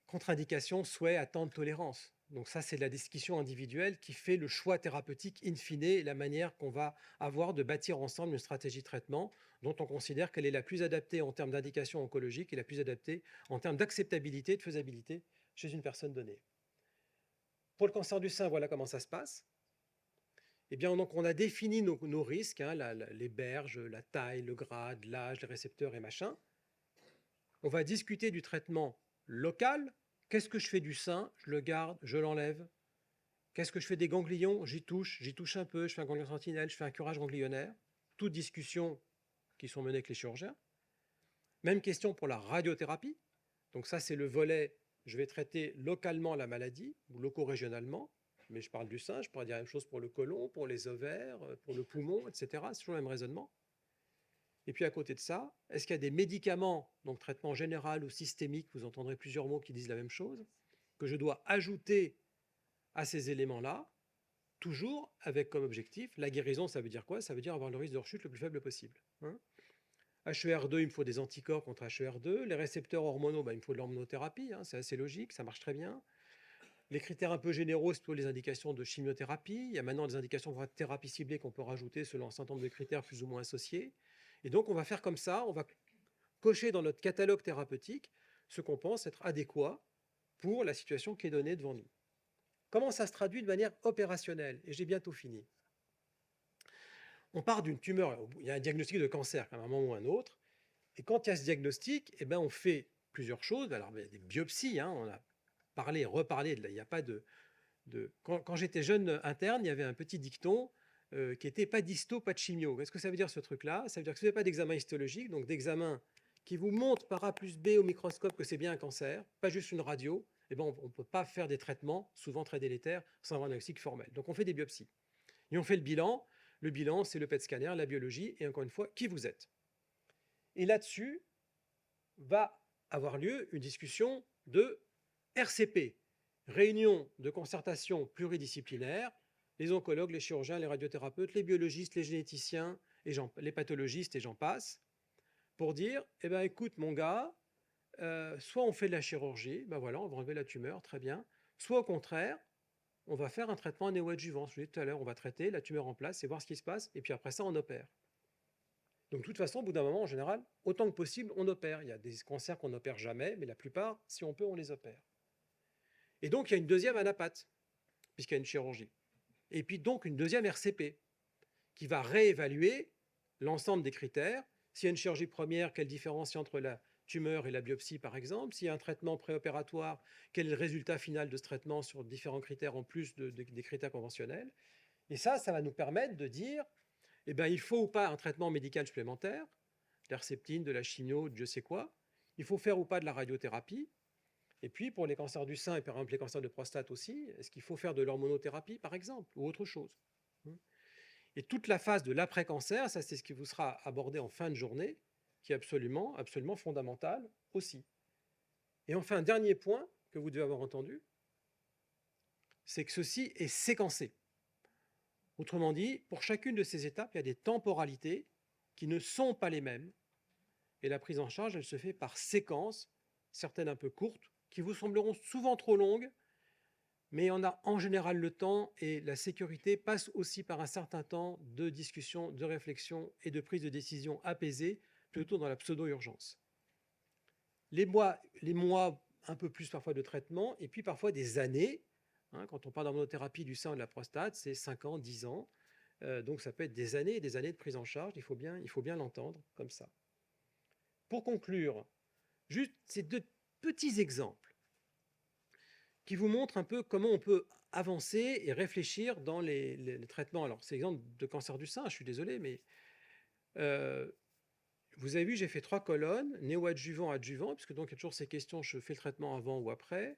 Contre-indication, souhait, attente, tolérance. Donc ça, c'est de la discussion individuelle qui fait le choix thérapeutique in fine et la manière qu'on va avoir de bâtir ensemble une stratégie de traitement dont on considère qu'elle est la plus adaptée en termes d'indication oncologique et la plus adaptée en termes d'acceptabilité et de faisabilité chez une personne donnée. Pour le cancer du sein, voilà comment ça se passe. Eh bien, donc, on a défini nos risques, hein, les berges, la taille, le grade, l'âge, les récepteurs et machin. On va discuter du traitement local. Qu'est-ce que je fais du sein? Je le garde, je l'enlève. Qu'est-ce que je fais des ganglions? J'y touche un peu, je fais un ganglion sentinelle, je fais un curage ganglionnaire. Toutes discussions qui sont menées avec les chirurgiens. Même question pour la radiothérapie. Donc ça, c'est le volet, je vais traiter localement la maladie, ou loco-régionalement, mais je parle du sein, je pourrais dire la même chose pour le côlon, pour les ovaires, pour le poumon, etc. C'est toujours le même raisonnement. Et puis à côté de ça, est-ce qu'il y a des médicaments, donc traitement général ou systémique, vous entendrez plusieurs mots qui disent la même chose, que je dois ajouter à ces éléments-là, toujours avec comme objectif, la guérison, ça veut dire quoi? Ça veut dire avoir le risque de rechute le plus faible possible. Hein. HER2, il me faut des anticorps contre HER2. Les récepteurs hormonaux, il me faut de l'hormonothérapie, hein, c'est assez logique, ça marche très bien. Les critères un peu généraux, c'est plutôt les indications de chimiothérapie. Il y a maintenant des indications pour thérapie ciblée qu'on peut rajouter selon un certain nombre de critères plus ou moins associés. Et donc, on va faire comme ça, on va cocher dans notre catalogue thérapeutique ce qu'on pense être adéquat pour la situation qui est donnée devant nous. Comment ça se traduit de manière opérationnelle? Et j'ai bientôt fini. On part d'une tumeur, il y a un diagnostic de cancer à un moment ou un autre, et quand il y a ce diagnostic, on fait plusieurs choses. Alors, il y a des biopsies, hein, on a parlé, reparlé, il n'y a pas de... Quand j'étais jeune interne, il y avait un petit dicton qui était pas d'histo, pas de chimio. Qu'est-ce que ça veut dire ce truc-là? Ça veut dire que si vous n'avez pas d'examen histologique, donc d'examen qui vous montre par A plus B au microscope que c'est bien un cancer, pas juste une radio, on ne peut pas faire des traitements, souvent très délétères, sans avoir un diagnostic formel. Donc on fait des biopsies. Et on fait le bilan. Le bilan, c'est le PET scanner, la biologie, et encore une fois, qui vous êtes. Et là-dessus va avoir lieu une discussion de RCP, réunion de concertation pluridisciplinaire, les oncologues, les chirurgiens, les radiothérapeutes, les biologistes, les généticiens, les pathologistes, et j'en passe, pour dire, écoute mon gars, soit on fait de la chirurgie, voilà, on va enlever la tumeur, très bien, soit au contraire, on va faire un traitement néoadjuvant. Je vous l'ai dit tout à l'heure, on va traiter la tumeur en place et voir ce qui se passe, et puis après ça, on opère. Donc de toute façon, au bout d'un moment, en général, autant que possible, on opère. Il y a des cancers qu'on n'opère jamais, mais la plupart, si on peut, on les opère. Et donc, il y a une deuxième anapathe, puisqu'il y a une chirurgie. Et puis donc, une deuxième RCP, qui va réévaluer l'ensemble des critères. S'il y a une chirurgie première, quelle différence il y a entre la tumeur et la biopsie, par exemple? S'il y a un traitement préopératoire, quel est le résultat final de ce traitement sur différents critères en plus des critères conventionnels? Et ça va nous permettre de dire, il faut ou pas un traitement médical supplémentaire, de l'herceptine, de la chimio, de je sais quoi. Il faut faire ou pas de la radiothérapie. Et puis, pour les cancers du sein et par exemple les cancers de prostate aussi, est-ce qu'il faut faire de l'hormonothérapie, par exemple, ou autre chose? Et toute la phase de l'après-cancer, ça c'est ce qui vous sera abordé en fin de journée, qui est absolument, absolument fondamental aussi. Et enfin, un dernier point que vous devez avoir entendu, c'est que ceci est séquencé. Autrement dit, pour chacune de ces étapes, il y a des temporalités qui ne sont pas les mêmes. Et la prise en charge, elle se fait par séquences, certaines un peu courtes, qui vous sembleront souvent trop longues, mais on a en général le temps, et la sécurité passe aussi par un certain temps de discussion, de réflexion et de prise de décision apaisée, plutôt dans la pseudo-urgence. Les mois, un peu plus parfois de traitement, et puis parfois des années. Quand on parle d'hormonothérapie du sein ou de la prostate, c'est 5 ans, 10 ans. Donc ça peut être des années et des années de prise en charge, il faut bien l'entendre comme ça. Pour conclure, juste ces deux petits exemples qui vous montrent un peu comment on peut avancer et réfléchir dans les traitements. Alors, c'est l'exemple de cancer du sein, je suis désolé, mais vous avez vu, j'ai fait 3 colonnes, néoadjuvant, adjuvant, puisque donc il y a toujours ces questions, je fais le traitement avant ou après.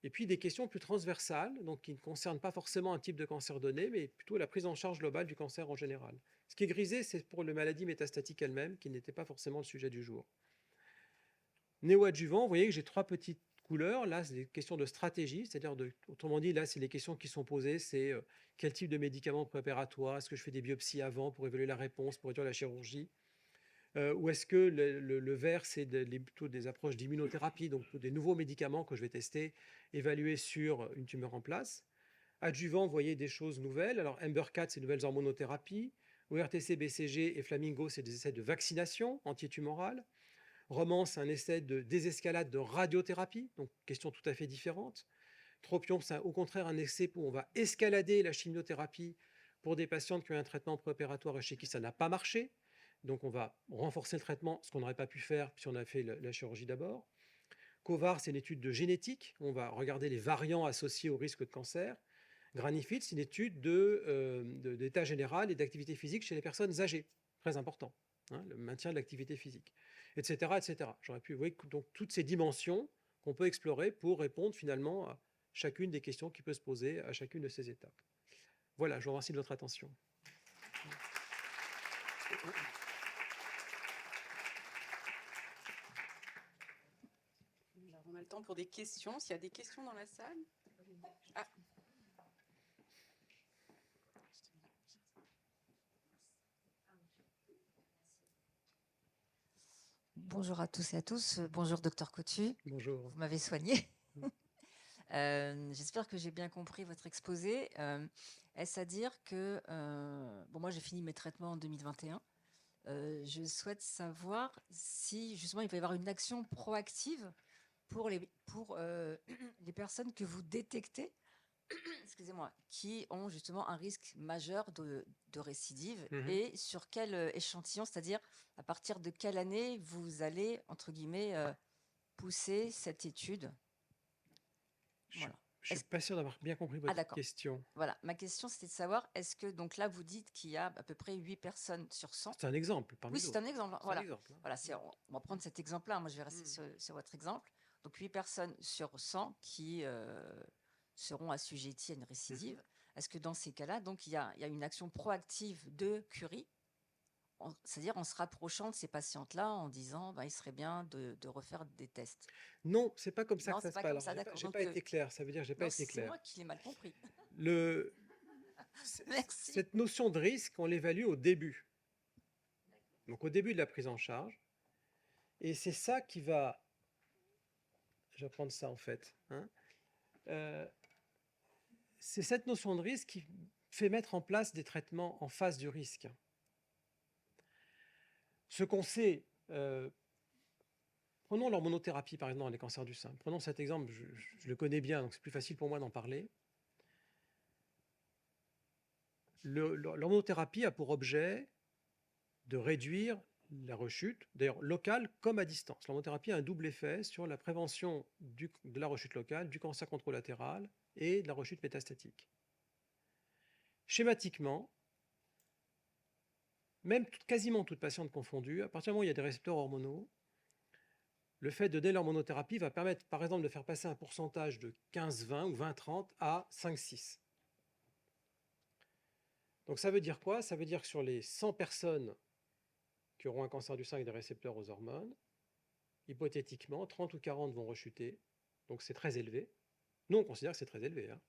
Et puis des questions plus transversales, donc qui ne concernent pas forcément un type de cancer donné, mais plutôt la prise en charge globale du cancer en général. Ce qui est grisé, c'est pour la maladie métastatique elle-même, qui n'était pas forcément le sujet du jour. Néoadjuvant, vous voyez que j'ai 3 petites couleurs. Là, c'est des questions de stratégie, c'est-à-dire, autrement dit, là, c'est les questions qui sont posées, c'est quel type de médicaments préparatoires, est-ce que je fais des biopsies avant pour évaluer la réponse, pour réduire la chirurgie, ou est-ce que le vert, c'est plutôt des approches d'immunothérapie, donc des nouveaux médicaments que je vais tester, évaluer sur une tumeur en place. Adjuvant, vous voyez des choses nouvelles. Alors, EMBER-4, c'est de nouvelles hormonothérapies. ORTC, BCG et Flamingo, c'est des essais de vaccination antitumorale. Romance, un essai de désescalade de radiothérapie, donc question tout à fait différente. Tropion, c'est au contraire un essai où on va escalader la chimiothérapie pour des patientes qui ont un traitement préopératoire et chez qui ça n'a pas marché. donc on va renforcer le traitement, ce qu'on n'aurait pas pu faire si on a fait la chirurgie d'abord. COVAR, c'est une étude de génétique, on va regarder les variants associés au risque de cancer. Granifit, c'est une étude d'état général et d'activité physique chez les personnes âgées, très important, hein, le maintien de l'activité physique, etc. etc. J'aurais pu, vous voyez, donc toutes ces dimensions qu'on peut explorer pour répondre finalement à chacune des questions qui peut se poser à chacune de ces étapes. Voilà, je vous remercie de votre attention. Alors, on a le temps pour des questions. S'il y a des questions dans la salle. Ah. Bonjour à tous et à tous. Bonjour, docteur Coutu. Bonjour. Vous m'avez soigné. J'espère que j'ai bien compris votre exposé. Est-ce à dire que, bon, moi j'ai fini mes traitements en 2021. Je souhaite savoir si justement il va y avoir une action proactive pour les personnes que vous détectez, excusez-moi, qui ont justement un risque majeur de récidive, et sur quel échantillon, c'est-à-dire à partir de quelle année vous allez, entre guillemets, pousser cette étude. Voilà. Je ne suis pas sûr d'avoir bien compris votre question. Voilà, ma question c'était de savoir, est-ce que, donc là vous dites qu'il y a à peu près 8 personnes sur 100. C'est un exemple parmi d'autres. Oui, c'est un exemple. Voilà. Voilà, hein. On va prendre cet exemple-là, moi je vais rester sur votre exemple. Donc 8 personnes sur 100 qui seront assujetties à une récidive. Est-ce que dans ces cas-là, donc il y a une action proactive de Curie, c'est-à-dire en se rapprochant de ces patientes-là, en disant il serait bien de refaire des tests? Non, c'est pas comme ça que ça se passe. J'ai pas été clair. Ça veut dire que j'ai pas été clair. C'est moi qui l'ai mal compris. Cette notion de risque, on l'évalue au début. Donc au début de la prise en charge. Et c'est ça qui va... Je vais prendre ça en fait. Hein. C'est cette notion de risque qui fait mettre en place des traitements en face du risque. Ce qu'on sait... prenons l'hormonothérapie, par exemple, dans les cancers du sein. Prenons cet exemple, je le connais bien, donc c'est plus facile pour moi d'en parler. L'hormonothérapie a pour objet de réduire la rechute, d'ailleurs locale comme à distance. L'hormonothérapie a un double effet sur la prévention de la rechute locale, du cancer contralatéral et de la rechute métastatique. Schématiquement, même quasiment toute patiente confondue, à partir du moment où il y a des récepteurs hormonaux, le fait de donner l'hormonothérapie va permettre, par exemple, de faire passer un pourcentage de 15-20 ou 20-30 à 5-6. Donc ça veut dire quoi? Ça veut dire que sur les 100 personnes qui auront un cancer du sein avec des récepteurs aux hormones, hypothétiquement, 30 ou 40 vont rechuter. Donc c'est très élevé. Nous, on considère que c'est très élevé. Hein.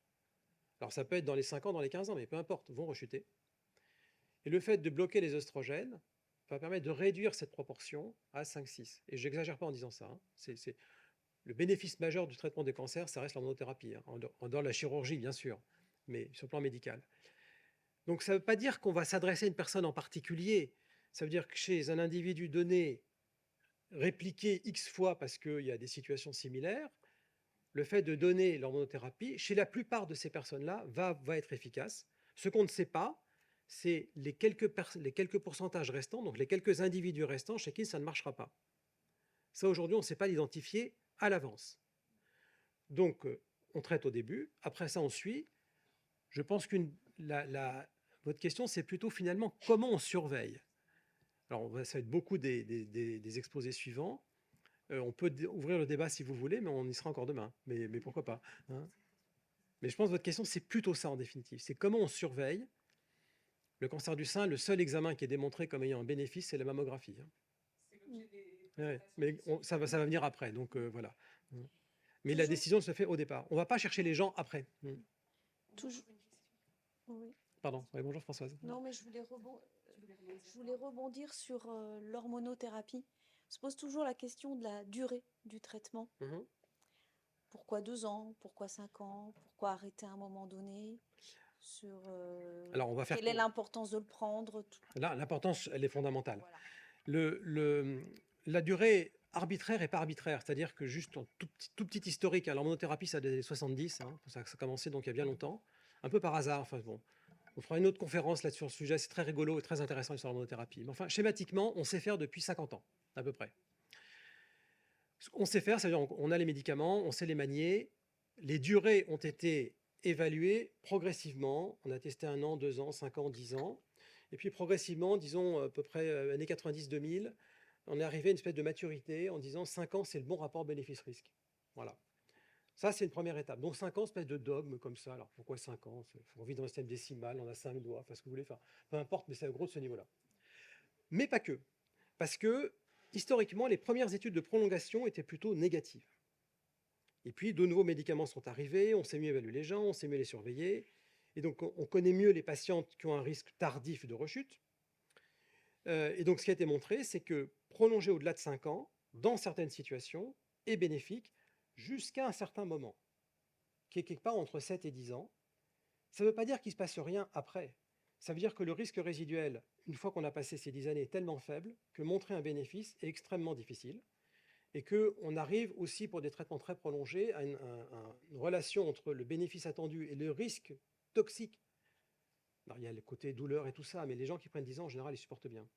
Alors ça peut être dans les 5 ans, dans les 15 ans, mais peu importe, vont rechuter. Et le fait de bloquer les œstrogènes va permettre de réduire cette proportion à 5-6. Et je n'exagère pas en disant ça. Hein. C'est le bénéfice majeur du traitement des cancers, ça reste l'hormonothérapie. Hein. En dehors de la chirurgie, bien sûr, mais sur le plan médical. Donc ça ne veut pas dire qu'on va s'adresser à une personne en particulier. Ça veut dire que chez un individu donné, répliqué X fois parce qu'il y a des situations similaires, le fait de donner l'hormonothérapie, chez la plupart de ces personnes-là, va être efficace. Ce qu'on ne sait pas, c'est les quelques pourcentages restants, donc les quelques individus restants chez qui ça ne marchera pas. Ça, aujourd'hui, on ne sait pas l'identifier à l'avance. Donc, on traite au début. Après ça, on suit. Je pense que votre question, c'est plutôt finalement comment on surveille. Alors, ça va être beaucoup des exposés suivants. On peut ouvrir le débat si vous voulez, mais on y sera encore demain. Mais pourquoi pas, hein. Mais je pense que votre question, c'est plutôt ça en définitive. C'est comment on surveille le cancer du sein. Le seul examen qui est démontré comme ayant un bénéfice, c'est la mammographie. Hein. Ouais, mais ça va venir après, donc voilà. Mais la décision se fait au départ. On ne va pas chercher les gens après. Toujours. Oui. Pardon, oui, bonjour Françoise. Non, mais je voulais rebondir sur l'hormonothérapie. On se pose toujours la question de la durée du traitement. Pourquoi 2 ans? Pourquoi 5 ans? Pourquoi arrêter à un moment donné? Alors, on va faire quelle est l'importance de le prendre? Là, l'importance, elle est fondamentale. Voilà. La durée arbitraire et pas arbitraire, c'est-à-dire que juste en tout petit historique, l'hormonothérapie, ça a des 70, hein, ça a commencé donc il y a bien longtemps, un peu par hasard, enfin bon, On fera une autre conférence là sur le sujet, c'est très rigolo et très intéressant sur l'hormonothérapie. Mais enfin, schématiquement, on sait faire depuis 50 ans, à peu près. On sait faire, c'est-à-dire on a les médicaments, on sait les manier. Les durées ont été évaluées progressivement. On a testé 1 an, 2 ans, 5 ans, 10 ans. Et puis progressivement, disons à peu près années 90-2000, on est arrivé à une espèce de maturité en disant 5 ans, c'est le bon rapport bénéfice-risque. Voilà. Ça, c'est une première étape. Donc 5 ans, espèce de dogme comme ça. Alors pourquoi 5 ans? On vit dans un système décimal, on a 5 doigts, enfin ce que vous voulez faire. Peu importe, mais c'est gros de ce niveau-là. Mais pas que. Parce que, historiquement, les premières études de prolongation étaient plutôt négatives. Et puis, de nouveaux médicaments sont arrivés, on sait mieux évaluer les gens, on sait mieux les surveiller. Et donc, on connaît mieux les patientes qui ont un risque tardif de rechute. Et donc, ce qui a été montré, c'est que prolonger au-delà de 5 ans, dans certaines situations, est bénéfique jusqu'à un certain moment, qui est quelque part entre 7 et 10 ans. Ça ne veut pas dire qu'il ne se passe rien après. Ça veut dire que le risque résiduel, une fois qu'on a passé ces 10 années, est tellement faible que montrer un bénéfice est extrêmement difficile et qu'on arrive aussi pour des traitements très prolongés à une relation entre le bénéfice attendu et le risque toxique. Alors, il y a le côté douleur et tout ça, mais les gens qui prennent 10 ans, en général, ils supportent bien.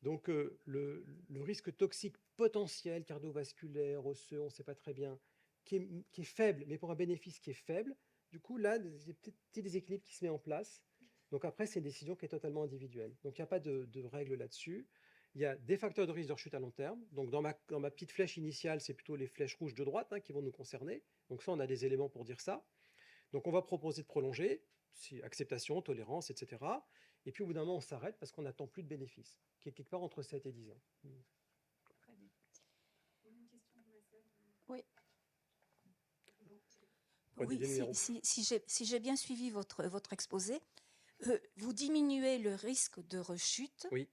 Donc, le risque toxique potentiel, cardiovasculaire, osseux, on ne sait pas très bien, qui est faible, mais pour un bénéfice qui est faible, du coup, là, il y a peut-être un petit déséquilibre qui se met en place. Donc après, c'est une décision qui est totalement individuelle. Donc il n'y a pas de règle là-dessus. Il y a des facteurs de risque de rechute à long terme. Donc dans ma petite flèche initiale, c'est plutôt les flèches rouges de droite qui vont nous concerner. Donc ça, on a des éléments pour dire ça. Donc on va proposer de prolonger, acceptation, tolérance, etc. Et puis au bout d'un moment, on s'arrête parce qu'on n'attend plus de bénéfices, qui est quelque part entre 7 et 10 ans. Oui. Oui, si j'ai bien suivi votre exposé, vous diminuez le risque de rechute oui.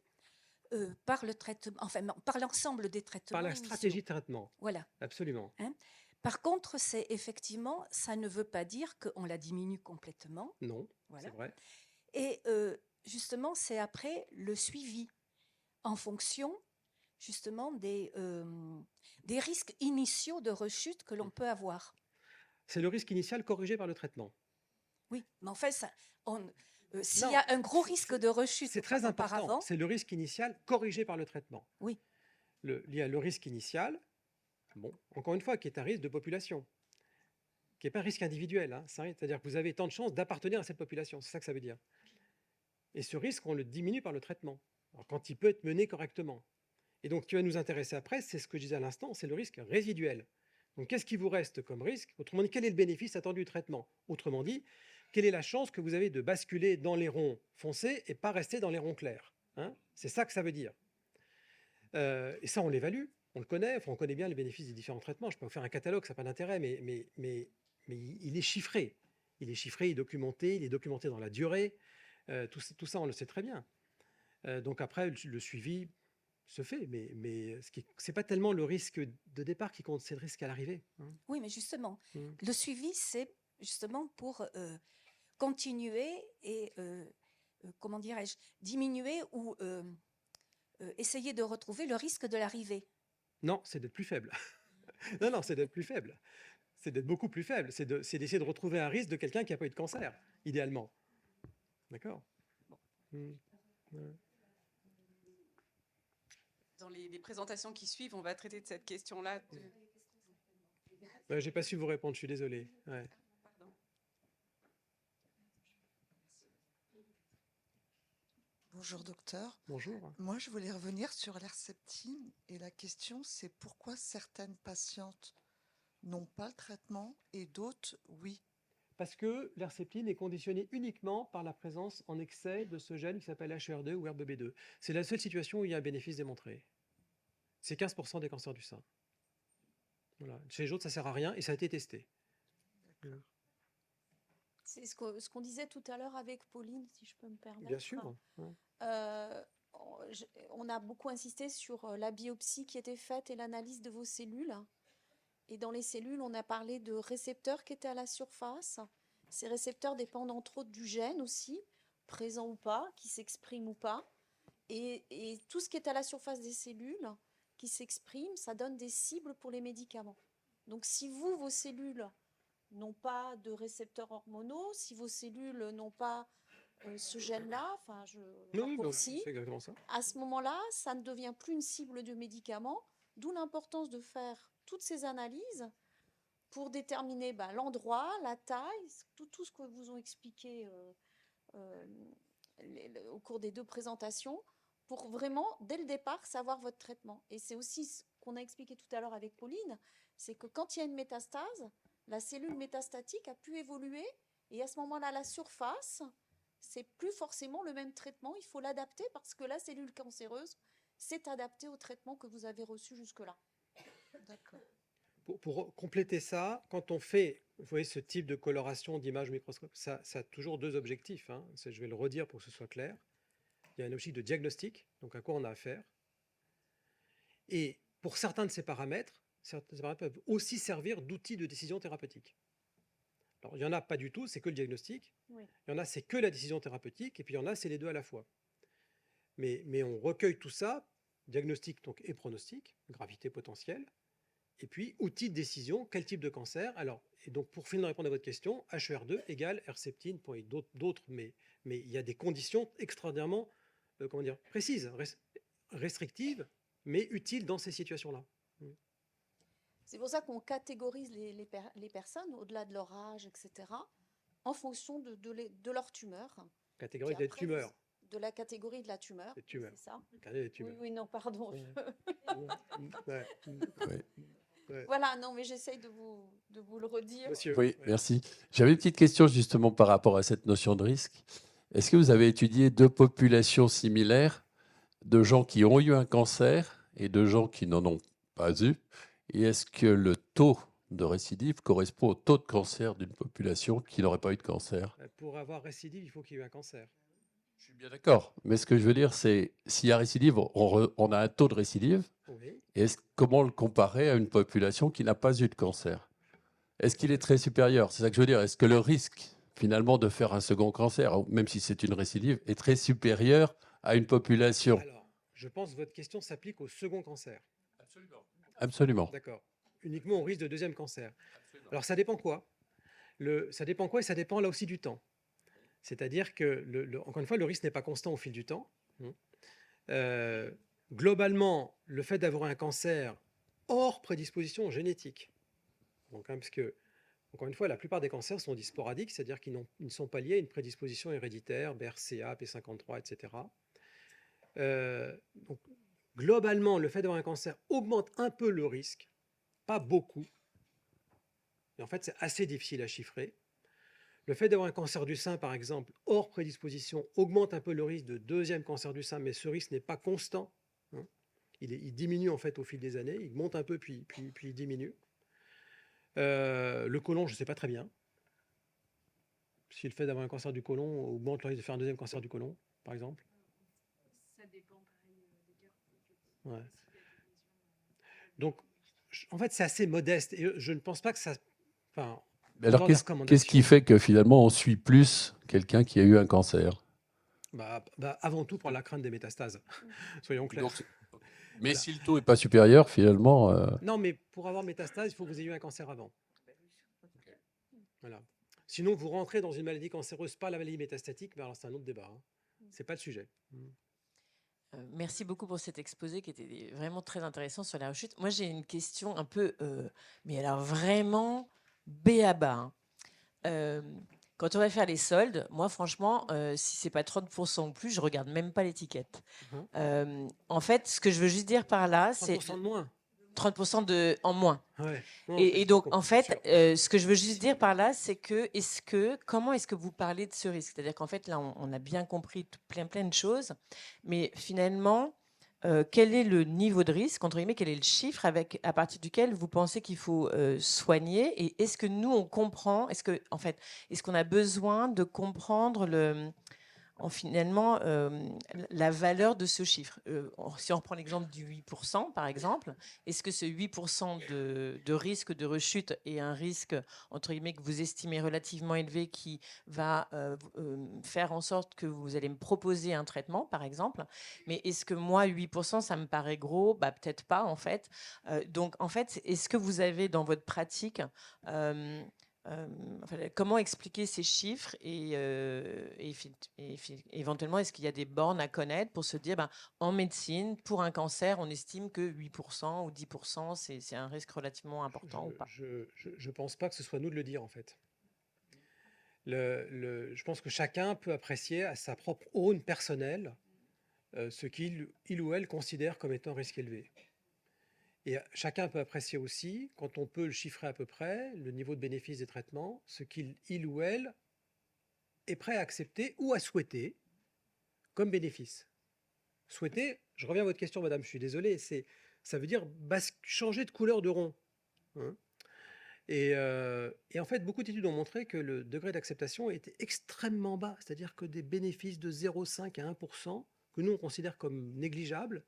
Par le traitement, enfin par l'ensemble des traitements. Par la stratégie de traitement. Voilà. Absolument. Hein? Par contre, c'est effectivement, ça ne veut pas dire qu'on la diminue complètement. Non, voilà. C'est vrai. Et justement, c'est après le suivi en fonction justement des risques initiaux de rechute que l'on peut avoir. C'est le risque initial corrigé par le traitement. Oui, mais en fait, s'il y a un gros risque de rechute, c'est très important. C'est le risque initial corrigé par le traitement. Oui. Il y a le risque initial, bon, encore une fois, qui est un risque de population, qui n'est pas un risque individuel. Hein, c'est-à-dire que vous avez tant de chances d'appartenir à cette population. C'est ça que ça veut dire. Et ce risque, on le diminue par le traitement, alors, quand il peut être mené correctement. Et donc, ce qui va nous intéresser après, c'est ce que je disais à l'instant, c'est le risque résiduel. Donc, qu'est-ce qui vous reste comme risque? Autrement dit, quel est le bénéfice attendu du traitement? Autrement dit, quelle est la chance que vous avez de basculer dans les ronds foncés et pas rester dans les ronds clairs? C'est ça que ça veut dire. Et ça, on l'évalue, on le connaît, on connaît bien les bénéfices des différents traitements. Je peux vous faire un catalogue, ça n'a pas d'intérêt, mais il est chiffré. Il est chiffré, il est documenté dans la durée. Tout ça, on le sait très bien. Donc après, le suivi se fait, mais ce n'est pas tellement le risque de départ qui compte, c'est le risque à l'arrivée. Oui, mais justement, le suivi, c'est justement pour continuer et, comment dirais-je, diminuer ou essayer de retrouver le risque de l'arrivée. Non, c'est d'être plus faible. non, c'est d'être plus faible. C'est d'être beaucoup plus faible. C'est d'essayer de retrouver un risque de quelqu'un qui n'a pas eu de cancer, idéalement. D'accord. Dans les présentations qui suivent, on va traiter de cette question-là. Je n'ai pas su vous répondre, je suis désolé. Ouais. Bonjour docteur. Bonjour. Moi, je voulais revenir sur l'Herceptine et la question, c'est pourquoi certaines patientes n'ont pas le traitement et d'autres, oui. Parce que l'Herceptine est conditionnée uniquement par la présence en excès de ce gène qui s'appelle HER2 ou HERB2. C'est la seule situation où il y a un bénéfice démontré. C'est 15% des cancers du sein. Voilà. Chez les autres, ça ne sert à rien et ça a été testé. C'est ce qu'on disait tout à l'heure avec Pauline, si je peux me permettre. Bien sûr. On a beaucoup insisté sur la biopsie qui était faite et l'analyse de vos cellules. Et dans les cellules, on a parlé de récepteurs qui étaient à la surface. Ces récepteurs dépendent entre autres du gène aussi, présent ou pas, qui s'exprime ou pas. Et tout ce qui est à la surface des cellules, qui s'exprime, ça donne des cibles pour les médicaments. Donc si vos cellules n'ont pas de récepteurs hormonaux, si vos cellules n'ont pas ce gène-là, enfin je Oui, oui, raccourcis, c'est exactement ça. à ce moment-là, ça ne devient plus une cible de médicament, d'où l'importance de faire toutes ces analyses pour déterminer l'endroit, la taille, tout ce que vous ont expliqué euh, au cours des 2 présentations, pour vraiment, dès le départ, savoir votre traitement. Et c'est aussi ce qu'on a expliqué tout à l'heure avec Pauline, c'est que quand il y a une métastase, la cellule métastatique a pu évoluer, et à ce moment-là, la surface, c'est plus forcément le même traitement, il faut l'adapter parce que la cellule cancéreuse s'est adaptée au traitement que vous avez reçu jusque-là. D'accord. Pour compléter ça, quand on fait, vous voyez, ce type de coloration d'image microscope, ça a toujours 2 objectifs, hein. Je vais le redire pour que ce soit clair. Il y a un objectif de diagnostic, donc à quoi on a affaire. Et pour certains de ces paramètres peuvent aussi servir d'outils de décision thérapeutique. Alors, il y en a pas du tout, c'est que le diagnostic. Oui. Il y en a, c'est que la décision thérapeutique. Et puis, il y en a, c'est les 2 à la fois. Mais on recueille tout ça, diagnostic donc, et pronostic, gravité potentielle. Et puis, outils de décision, quel type de cancer? Alors, et donc, pour finir de répondre à votre question, HER2 égale Herceptine, d'autres, mais il y a des conditions extraordinairement précises, restrictives, mais utiles dans ces situations-là. C'est pour ça qu'on catégorise les personnes, au-delà de leur âge, etc., en fonction de leur tumeur. Catégorie Puis des après, tumeurs. De la catégorie de la tumeur. Des tumeurs. C'est ça? Regardez les Oui, tumeurs. oui, non, pardon. Ouais. Ouais. Ouais. Ouais. Voilà, non, mais j'essaye de vous le redire. Monsieur. Oui, Ouais. merci. J'avais une petite question justement par rapport à cette notion de risque. Est-ce que vous avez étudié 2 populations similaires de gens qui ont eu un cancer et de gens qui n'en ont pas eu? Et est-ce que le taux de récidive correspond au taux de cancer d'une population qui n'aurait pas eu de cancer? Pour avoir récidive, il faut qu'il y ait eu un cancer. Je suis bien d'accord. Mais ce que je veux dire, c'est s'il y a récidive, on a un taux de récidive. Oui. Et comment le comparer à une population qui n'a pas eu de cancer? Est-ce qu'il est très supérieur? C'est ça que je veux dire. Est-ce que le risque, finalement, de faire un second cancer, même si c'est une récidive, est très supérieur à une population? Alors, je pense que votre question s'applique au second cancer. Absolument. D'accord. Uniquement au risque de deuxième cancer. Alors, ça dépend quoi? Ça dépend quoi et ça dépend là aussi du temps. C'est-à-dire que, encore une fois, le risque n'est pas constant au fil du temps. Globalement, le fait d'avoir un cancer hors prédisposition génétique, donc, parce que, encore une fois, la plupart des cancers sont dits sporadiques, c'est-à-dire qu'ils ne sont pas liés à une prédisposition héréditaire, BRCA, P53, etc. Donc, globalement, le fait d'avoir un cancer augmente un peu le risque, pas beaucoup. Et en fait, c'est assez difficile à chiffrer. Le fait d'avoir un cancer du sein, par exemple, hors prédisposition, augmente un peu le risque de deuxième cancer du sein, mais ce risque n'est pas constant. Hein. Il diminue en fait au fil des années, il monte un peu, puis il diminue. Le côlon, je ne sais pas très bien. Si le fait d'avoir un cancer du côlon augmente le risque de faire un deuxième cancer du côlon, par exemple. Ça dépend pareil des cas. Ouais. Donc, en fait, c'est assez modeste. Et je ne pense pas que ça... Enfin, Mais alors, genre de qu'est-ce recommandation. qui fait que finalement, on suit plus quelqu'un qui a eu un cancer? Avant tout, pour la crainte des métastases. Soyons clairs. Donc, mais Voilà. si le taux n'est pas supérieur, finalement... Non, mais pour avoir métastase, il faut que vous ayez eu un cancer avant. Voilà. Sinon, vous rentrez dans une maladie cancéreuse par la maladie métastatique, mais alors c'est un autre débat. Hein. Ce n'est pas le sujet. Merci beaucoup pour cet exposé qui était vraiment très intéressant sur la rechute. Moi, j'ai une question un peu, mais alors vraiment b.a.-ba. Quand on va faire les soldes, moi, franchement, si c'est pas 30% ou plus, je regarde même pas l'étiquette. En fait, ce que je veux juste dire par là, c'est 30% de moins. 30% en moins. Ouais. Non, Et donc, en sûr. fait, ce que je veux juste dire par là, c'est que, comment est-ce que vous parlez de ce risque? C'est-à-dire qu'en fait, là, on a bien compris plein de choses, mais finalement, quel est le niveau de risque, entre guillemets, quel est le chiffre à partir duquel vous pensez qu'il faut soigner? Et est-ce que nous, on comprend, est-ce qu'on a besoin de comprendre finalement la valeur de ce chiffre? Si on reprend l'exemple du 8%, par exemple, est-ce que ce 8% de risque de rechute est un risque, entre guillemets, que vous estimez relativement élevé qui va faire en sorte que vous allez me proposer un traitement, par exemple? Mais est-ce que moi, 8%, ça me paraît gros? Peut-être pas, en fait. Donc, en fait, est-ce que vous avez dans votre pratique enfin, comment expliquer ces chiffres éventuellement, est-ce qu'il y a des bornes à connaître pour se dire, ben, en médecine, pour un cancer, on estime que 8% ou 10%, c'est un risque relativement important ou pas? Je pense pas que ce soit nous de le dire, en fait. Je pense que chacun peut apprécier à sa propre aune personnelle ce il ou elle considère comme étant un risque élevé. Et chacun peut apprécier aussi, quand on peut le chiffrer à peu près, le niveau de bénéfice des traitements, ce il ou elle est prêt à accepter ou à souhaiter comme bénéfice. Souhaiter, je reviens à votre question, madame, je suis désolé, ça veut dire changer de couleur de rond. Hein. Et en fait, beaucoup d'études ont montré que le degré d'acceptation était extrêmement bas, c'est-à-dire que des bénéfices de 0,5 à 1%, que nous on considère comme négligeables,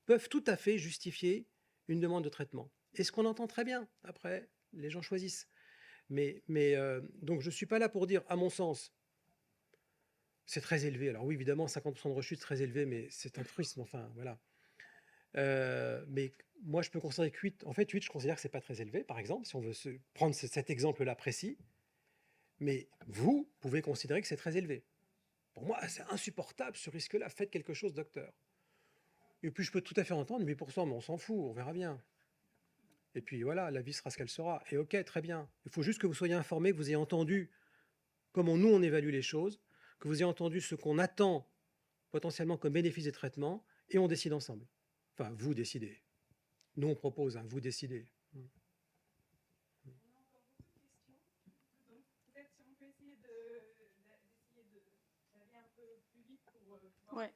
peuvent tout à fait justifier une demande de traitement. Et ce qu'on entend très bien, après, les gens choisissent. Donc je ne suis pas là pour dire, à mon sens, c'est très élevé. Alors oui, évidemment, 50% de rechute, c'est très élevé, mais c'est un truisme, enfin, voilà. Mais moi, je peux considérer que 8, en fait, 8, je considère que ce n'est pas très élevé, par exemple, si on veut prendre cet exemple-là précis. Mais vous pouvez considérer que c'est très élevé. Pour moi, c'est insupportable ce risque-là. Faites quelque chose, docteur. Et puis, je peux tout à fait entendre 8%, mais on s'en fout, on verra bien. Et puis voilà, la vie sera ce qu'elle sera. Et ok, très bien. Il faut juste que vous soyez informé, que vous ayez entendu comment nous, on évalue les choses, que vous ayez entendu ce qu'on attend potentiellement comme bénéfice des traitements, et on décide ensemble. Enfin, vous décidez. Nous, on propose, hein, vous décidez. Ouais.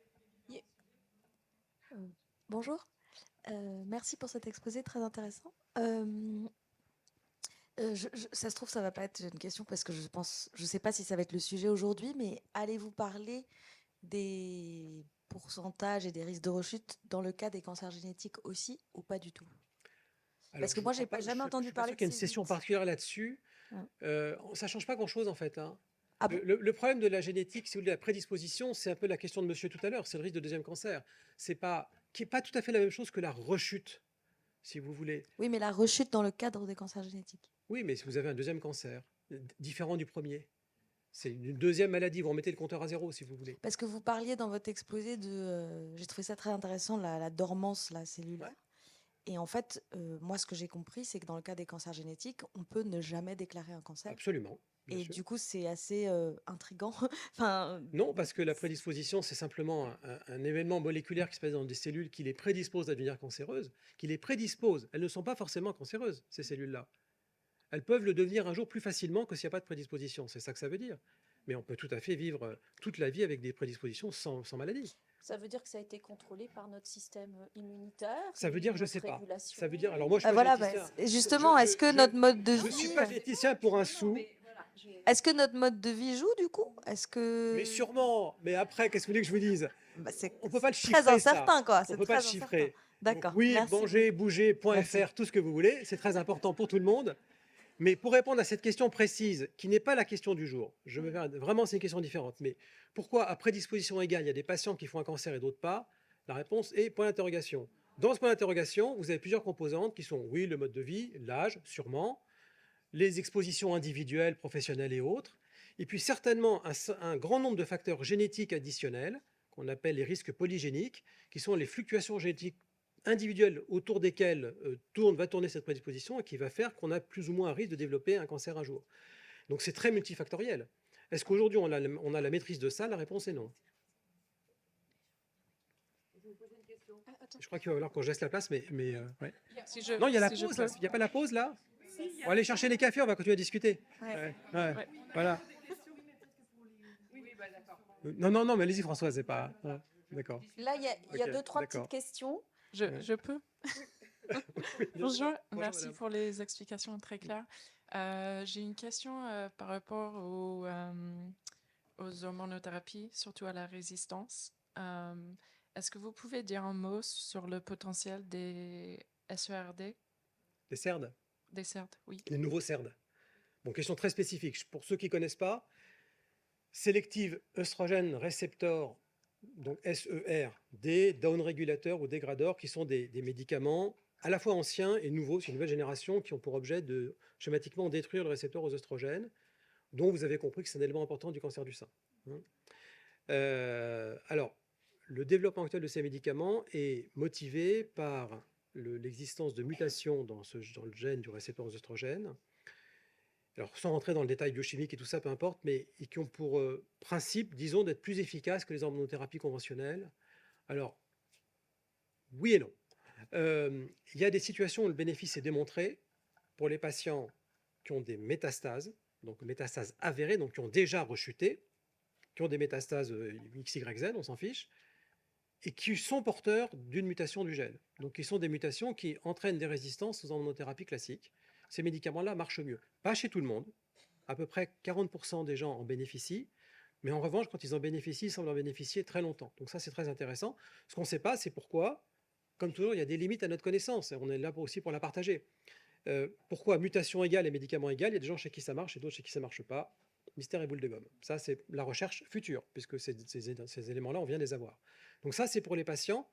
Bonjour, merci pour cet exposé très intéressant. Ça se trouve, ça va pas être une question parce que je sais pas si ça va être le sujet aujourd'hui, mais allez-vous parler des pourcentages et des risques de rechute dans le cas des cancers génétiques aussi ou pas du tout? Parce que moi, j'ai jamais entendu parler de qu'il y a une ces session 8. particulière là-dessus. Ouais. Ça change pas grand-chose en fait. Hein. Ah bon? Le problème de la génétique, si vous voulez, la prédisposition, c'est un peu la question de monsieur tout à l'heure, c'est le risque de deuxième cancer. Qui n'est pas tout à fait la même chose que la rechute, si vous voulez. Oui, mais la rechute dans le cadre des cancers génétiques. Oui, mais si vous avez un deuxième cancer, différent du premier, c'est une deuxième maladie, vous remettez le compteur à zéro, si vous voulez. Parce que vous parliez dans votre exposé de, j'ai trouvé ça très intéressant, la dormance la cellulaire. Ouais. Et en fait, moi, ce que j'ai compris, c'est que dans le cas des cancers génétiques, on peut ne jamais déclarer un cancer. Absolument. bien Et sûr. du coup, c'est assez intriguant. Enfin, Non, parce que la prédisposition, c'est simplement un événement moléculaire qui se passe dans des cellules qui les prédisposent à devenir cancéreuses, qui les prédisposent. Elles ne sont pas forcément cancéreuses, ces cellules-là. Elles peuvent le devenir un jour plus facilement que s'il n'y a pas de prédisposition. C'est ça que ça veut dire. Mais on peut tout à fait vivre toute la vie avec des prédispositions sans maladie. Ça veut dire que ça a été contrôlé par notre système immunitaire. Ça veut dire, je ne sais pas. Ça veut dire, alors moi, je suis bah pas voilà, généticien. bah, justement, est-ce que notre mode de Je ne suis vie, pas généticien pour un sou. est-ce que notre mode de vie joue du coup? Est-ce que Mais sûrement. Mais après, qu'est-ce que vous voulez que je vous dise? bah, c'est On ne peut pas le très chiffrer, ça. incertain, quoi. On C'est ne peut pas très le chiffrer. incertain. D'accord. Donc, oui, Merci. manger, bouger.fr, Merci. tout ce que vous voulez, c'est très important pour tout le monde. Mais pour répondre à cette question précise, qui n'est pas la question du jour, vraiment c'est une question différente, mais pourquoi à prédisposition égale, il y a des patients qui font un cancer et d'autres pas? La réponse est point d'interrogation. Dans ce point d'interrogation, vous avez plusieurs composantes qui sont, oui, le mode de vie, l'âge, sûrement, les expositions individuelles, professionnelles et autres, et puis certainement un grand nombre de facteurs génétiques additionnels, qu'on appelle les risques polygéniques, qui sont les fluctuations génétiques individuelles autour desquelles va tourner cette prédisposition et qui va faire qu'on a plus ou moins un risque de développer un cancer un jour. Donc c'est très multifactoriel. Est-ce qu'aujourd'hui on a la maîtrise de ça? La réponse est non. Je crois qu'il va falloir qu'on laisse la place, mais ouais. Non, il y a la pause là. Il n'y a pas la pause là? On va aller chercher les cafés, on va continuer à discuter. Ouais. Voilà. Non, mais allez-y Françoise, c'est pas... Ouais, d'accord. Là, il y a Ok, deux, trois d'accord. petites questions. Je peux. Bonjour, merci madame. pour les explications très claires. J'ai une question par rapport aux hormonothérapies, surtout à la résistance. Est-ce que vous pouvez dire un mot sur le potentiel des SERD? Les CERD, Des SERD, oui. les nouveaux CERD. Bon, question très spécifique. Pour ceux qui ne connaissent pas, Selective Estrogen Receptor, donc SERD, downrégulateurs ou dégradeurs, qui sont des médicaments à la fois anciens et nouveaux, c'est une nouvelle génération qui ont pour objet de schématiquement détruire le récepteur aux oestrogènes, dont vous avez compris que c'est un élément important du cancer du sein. Alors, le développement actuel de ces médicaments est motivé par l'existence de mutations dans le gène du récepteur aux oestrogènes. Alors, sans rentrer dans le détail biochimique et tout ça, peu importe, mais qui ont pour principe, disons, d'être plus efficaces que les hormonothérapies conventionnelles. Alors, oui et non. Il y a des situations où le bénéfice est démontré pour les patients qui ont des métastases, donc métastases avérées, donc qui ont déjà rechuté, qui ont des métastases XYZ, on s'en fiche, et qui sont porteurs d'une mutation du gène. Donc, qui sont des mutations qui entraînent des résistances aux hormonothérapies classiques. Ces médicaments-là marchent mieux. Pas chez tout le monde. À peu près 40% des gens en bénéficient. Mais en revanche, quand ils en bénéficient, ils semblent en bénéficier très longtemps. Donc ça, c'est très intéressant. Ce qu'on ne sait pas, c'est pourquoi. Comme toujours, il y a des limites à notre connaissance. Et on est là aussi pour la partager. Pourquoi mutation égale et médicaments égales? Il y a des gens chez qui ça marche et d'autres chez qui ça ne marche pas. Mystère et boule de gomme. Ça, c'est la recherche future, puisque ces éléments-là, on vient de les avoir. Donc ça, c'est pour les patients,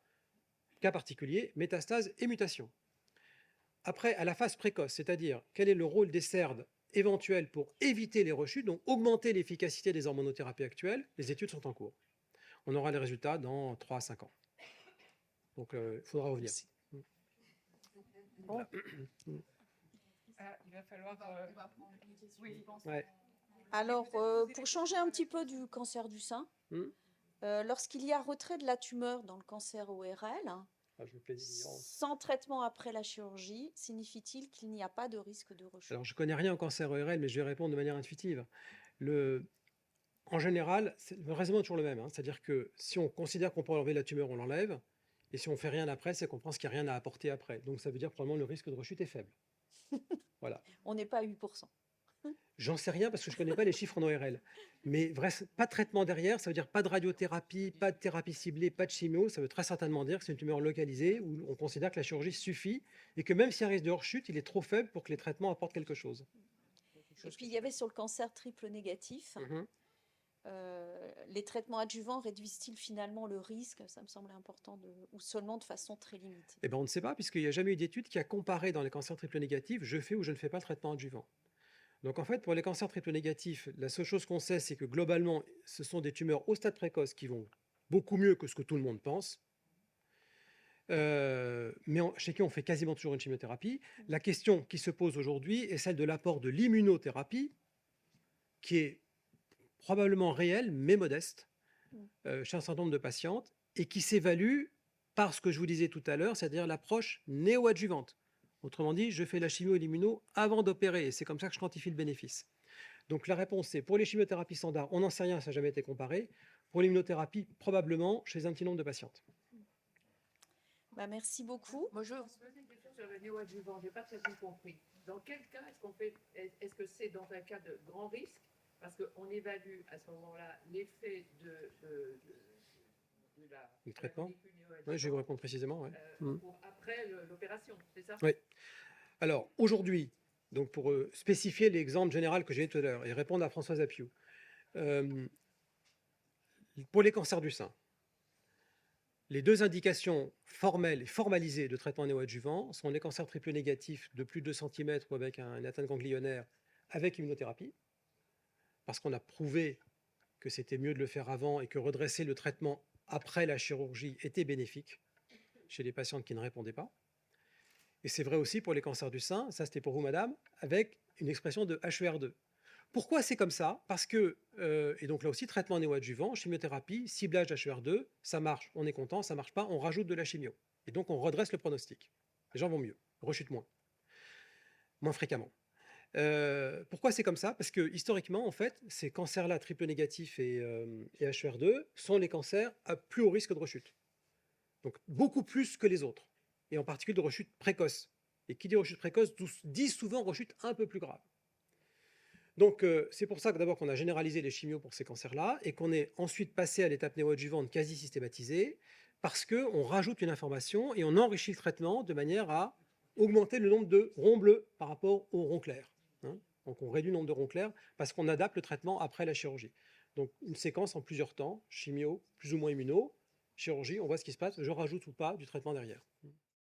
cas particulier, métastase et mutation. Après, à la phase précoce, c'est-à-dire quel est le rôle des SERD éventuels pour éviter les rechutes, donc augmenter l'efficacité des hormonothérapies actuelles, les études sont en cours. On aura les résultats dans 3 à 5 ans. Donc, il faudra revenir. Bon. Il va falloir... oui. Ouais. Alors, pour changer un petit peu du cancer du sein, lorsqu'il y a retrait de la tumeur dans le cancer ORL, sans traitement après la chirurgie, signifie-t-il qu'il n'y a pas de risque de rechute? Alors, je ne connais rien au cancer ORL, mais je vais répondre de manière intuitive. En général, le raisonnement est toujours le même. C'est-à-dire que si on considère qu'on peut enlever la tumeur, on l'enlève. Et si on ne fait rien après, c'est qu'on pense qu'il n'y a rien à apporter après. Donc, ça veut dire que probablement le risque de rechute est faible. Voilà. On n'est pas à 8%. J'en sais rien parce que je ne connais pas les chiffres en ORL. Mais pas de traitement derrière, ça veut dire pas de radiothérapie, pas de thérapie ciblée, pas de chimio. Ça veut très certainement dire que c'est une tumeur localisée où on considère que la chirurgie suffit et que même s'il y a un risque de rechute, il est trop faible pour que les traitements apportent quelque chose. Et puis, il y avait sur le cancer triple négatif, les traitements adjuvants réduisent-ils finalement le risque? Ça me semble important, ou seulement de façon très limitée? Eh ben, on ne sait pas puisqu'il n'y a jamais eu d'étude qui a comparé dans les cancers triple négatifs, je fais ou je ne fais pas le traitement adjuvant. Donc en fait, pour les cancers triple négatifs, la seule chose qu'on sait, c'est que globalement, ce sont des tumeurs au stade précoce qui vont beaucoup mieux que ce que tout le monde pense, mais chez qui on fait quasiment toujours une chimiothérapie. La question qui se pose aujourd'hui est celle de l'apport de l'immunothérapie, qui est probablement réelle, mais modeste, chez un certain nombre de patientes, et qui s'évalue par ce que je vous disais tout à l'heure, c'est-à-dire l'approche néoadjuvante. Autrement dit, je fais la chimio et l'immuno avant d'opérer, et c'est comme ça que je quantifie le bénéfice. Donc la réponse, c'est pour les chimiothérapies standards, on n'en sait rien, ça n'a jamais été comparé. Pour l'immunothérapie, probablement chez un petit nombre de patientes. Bah, merci beaucoup. Moi, je me pose une question sur le néoadjuvant. Je n'ai pas très bien compris. Dans quel cas est-ce que c'est dans un cas de grand risque? Parce qu'on évalue à ce moment-là l'effet Le traitement. Oui, je vais vous répondre précisément. Ouais. Après l'opération, c'est ça? Oui. Alors, aujourd'hui, donc pour spécifier l'exemple général que j'ai tout à l'heure et répondre à Françoise Appiou, pour les cancers du sein, les deux indications formelles et formalisées de traitement néoadjuvant sont les cancers triple négatifs de plus de 2 cm ou avec une atteinte ganglionnaire avec immunothérapie, parce qu'on a prouvé que c'était mieux de le faire avant et que redresser le traitement après la chirurgie était bénéfique chez les patientes qui ne répondaient pas. Et c'est vrai aussi pour les cancers du sein, ça c'était pour vous madame, avec une expression de HER2. Pourquoi c'est comme ça? Parce que, et donc là aussi, traitement néoadjuvant, chimiothérapie, ciblage HER2, ça marche, on est content, ça ne marche pas, on rajoute de la chimio. Et donc on redresse le pronostic. Les gens vont mieux, rechutent moins fréquemment. Pourquoi c'est comme ça? Parce que historiquement, en fait, ces cancers-là, triple négatifs et HER2, sont les cancers à plus haut risque de rechute. Donc beaucoup plus que les autres, et en particulier de rechute précoce. Et qui dit rechute précoce dit souvent rechute un peu plus grave. Donc c'est pour ça que d'abord qu'on a généralisé les chimios pour ces cancers-là, et qu'on est ensuite passé à l'étape néoadjuvante quasi systématisée, parce qu'on rajoute une information et on enrichit le traitement de manière à augmenter le nombre de ronds bleus par rapport aux ronds clairs. Donc on réduit le nombre de ronds clairs parce qu'on adapte le traitement après la chirurgie. Donc une séquence en plusieurs temps, chimio, plus ou moins immuno, chirurgie, on voit ce qui se passe, je rajoute ou pas du traitement derrière.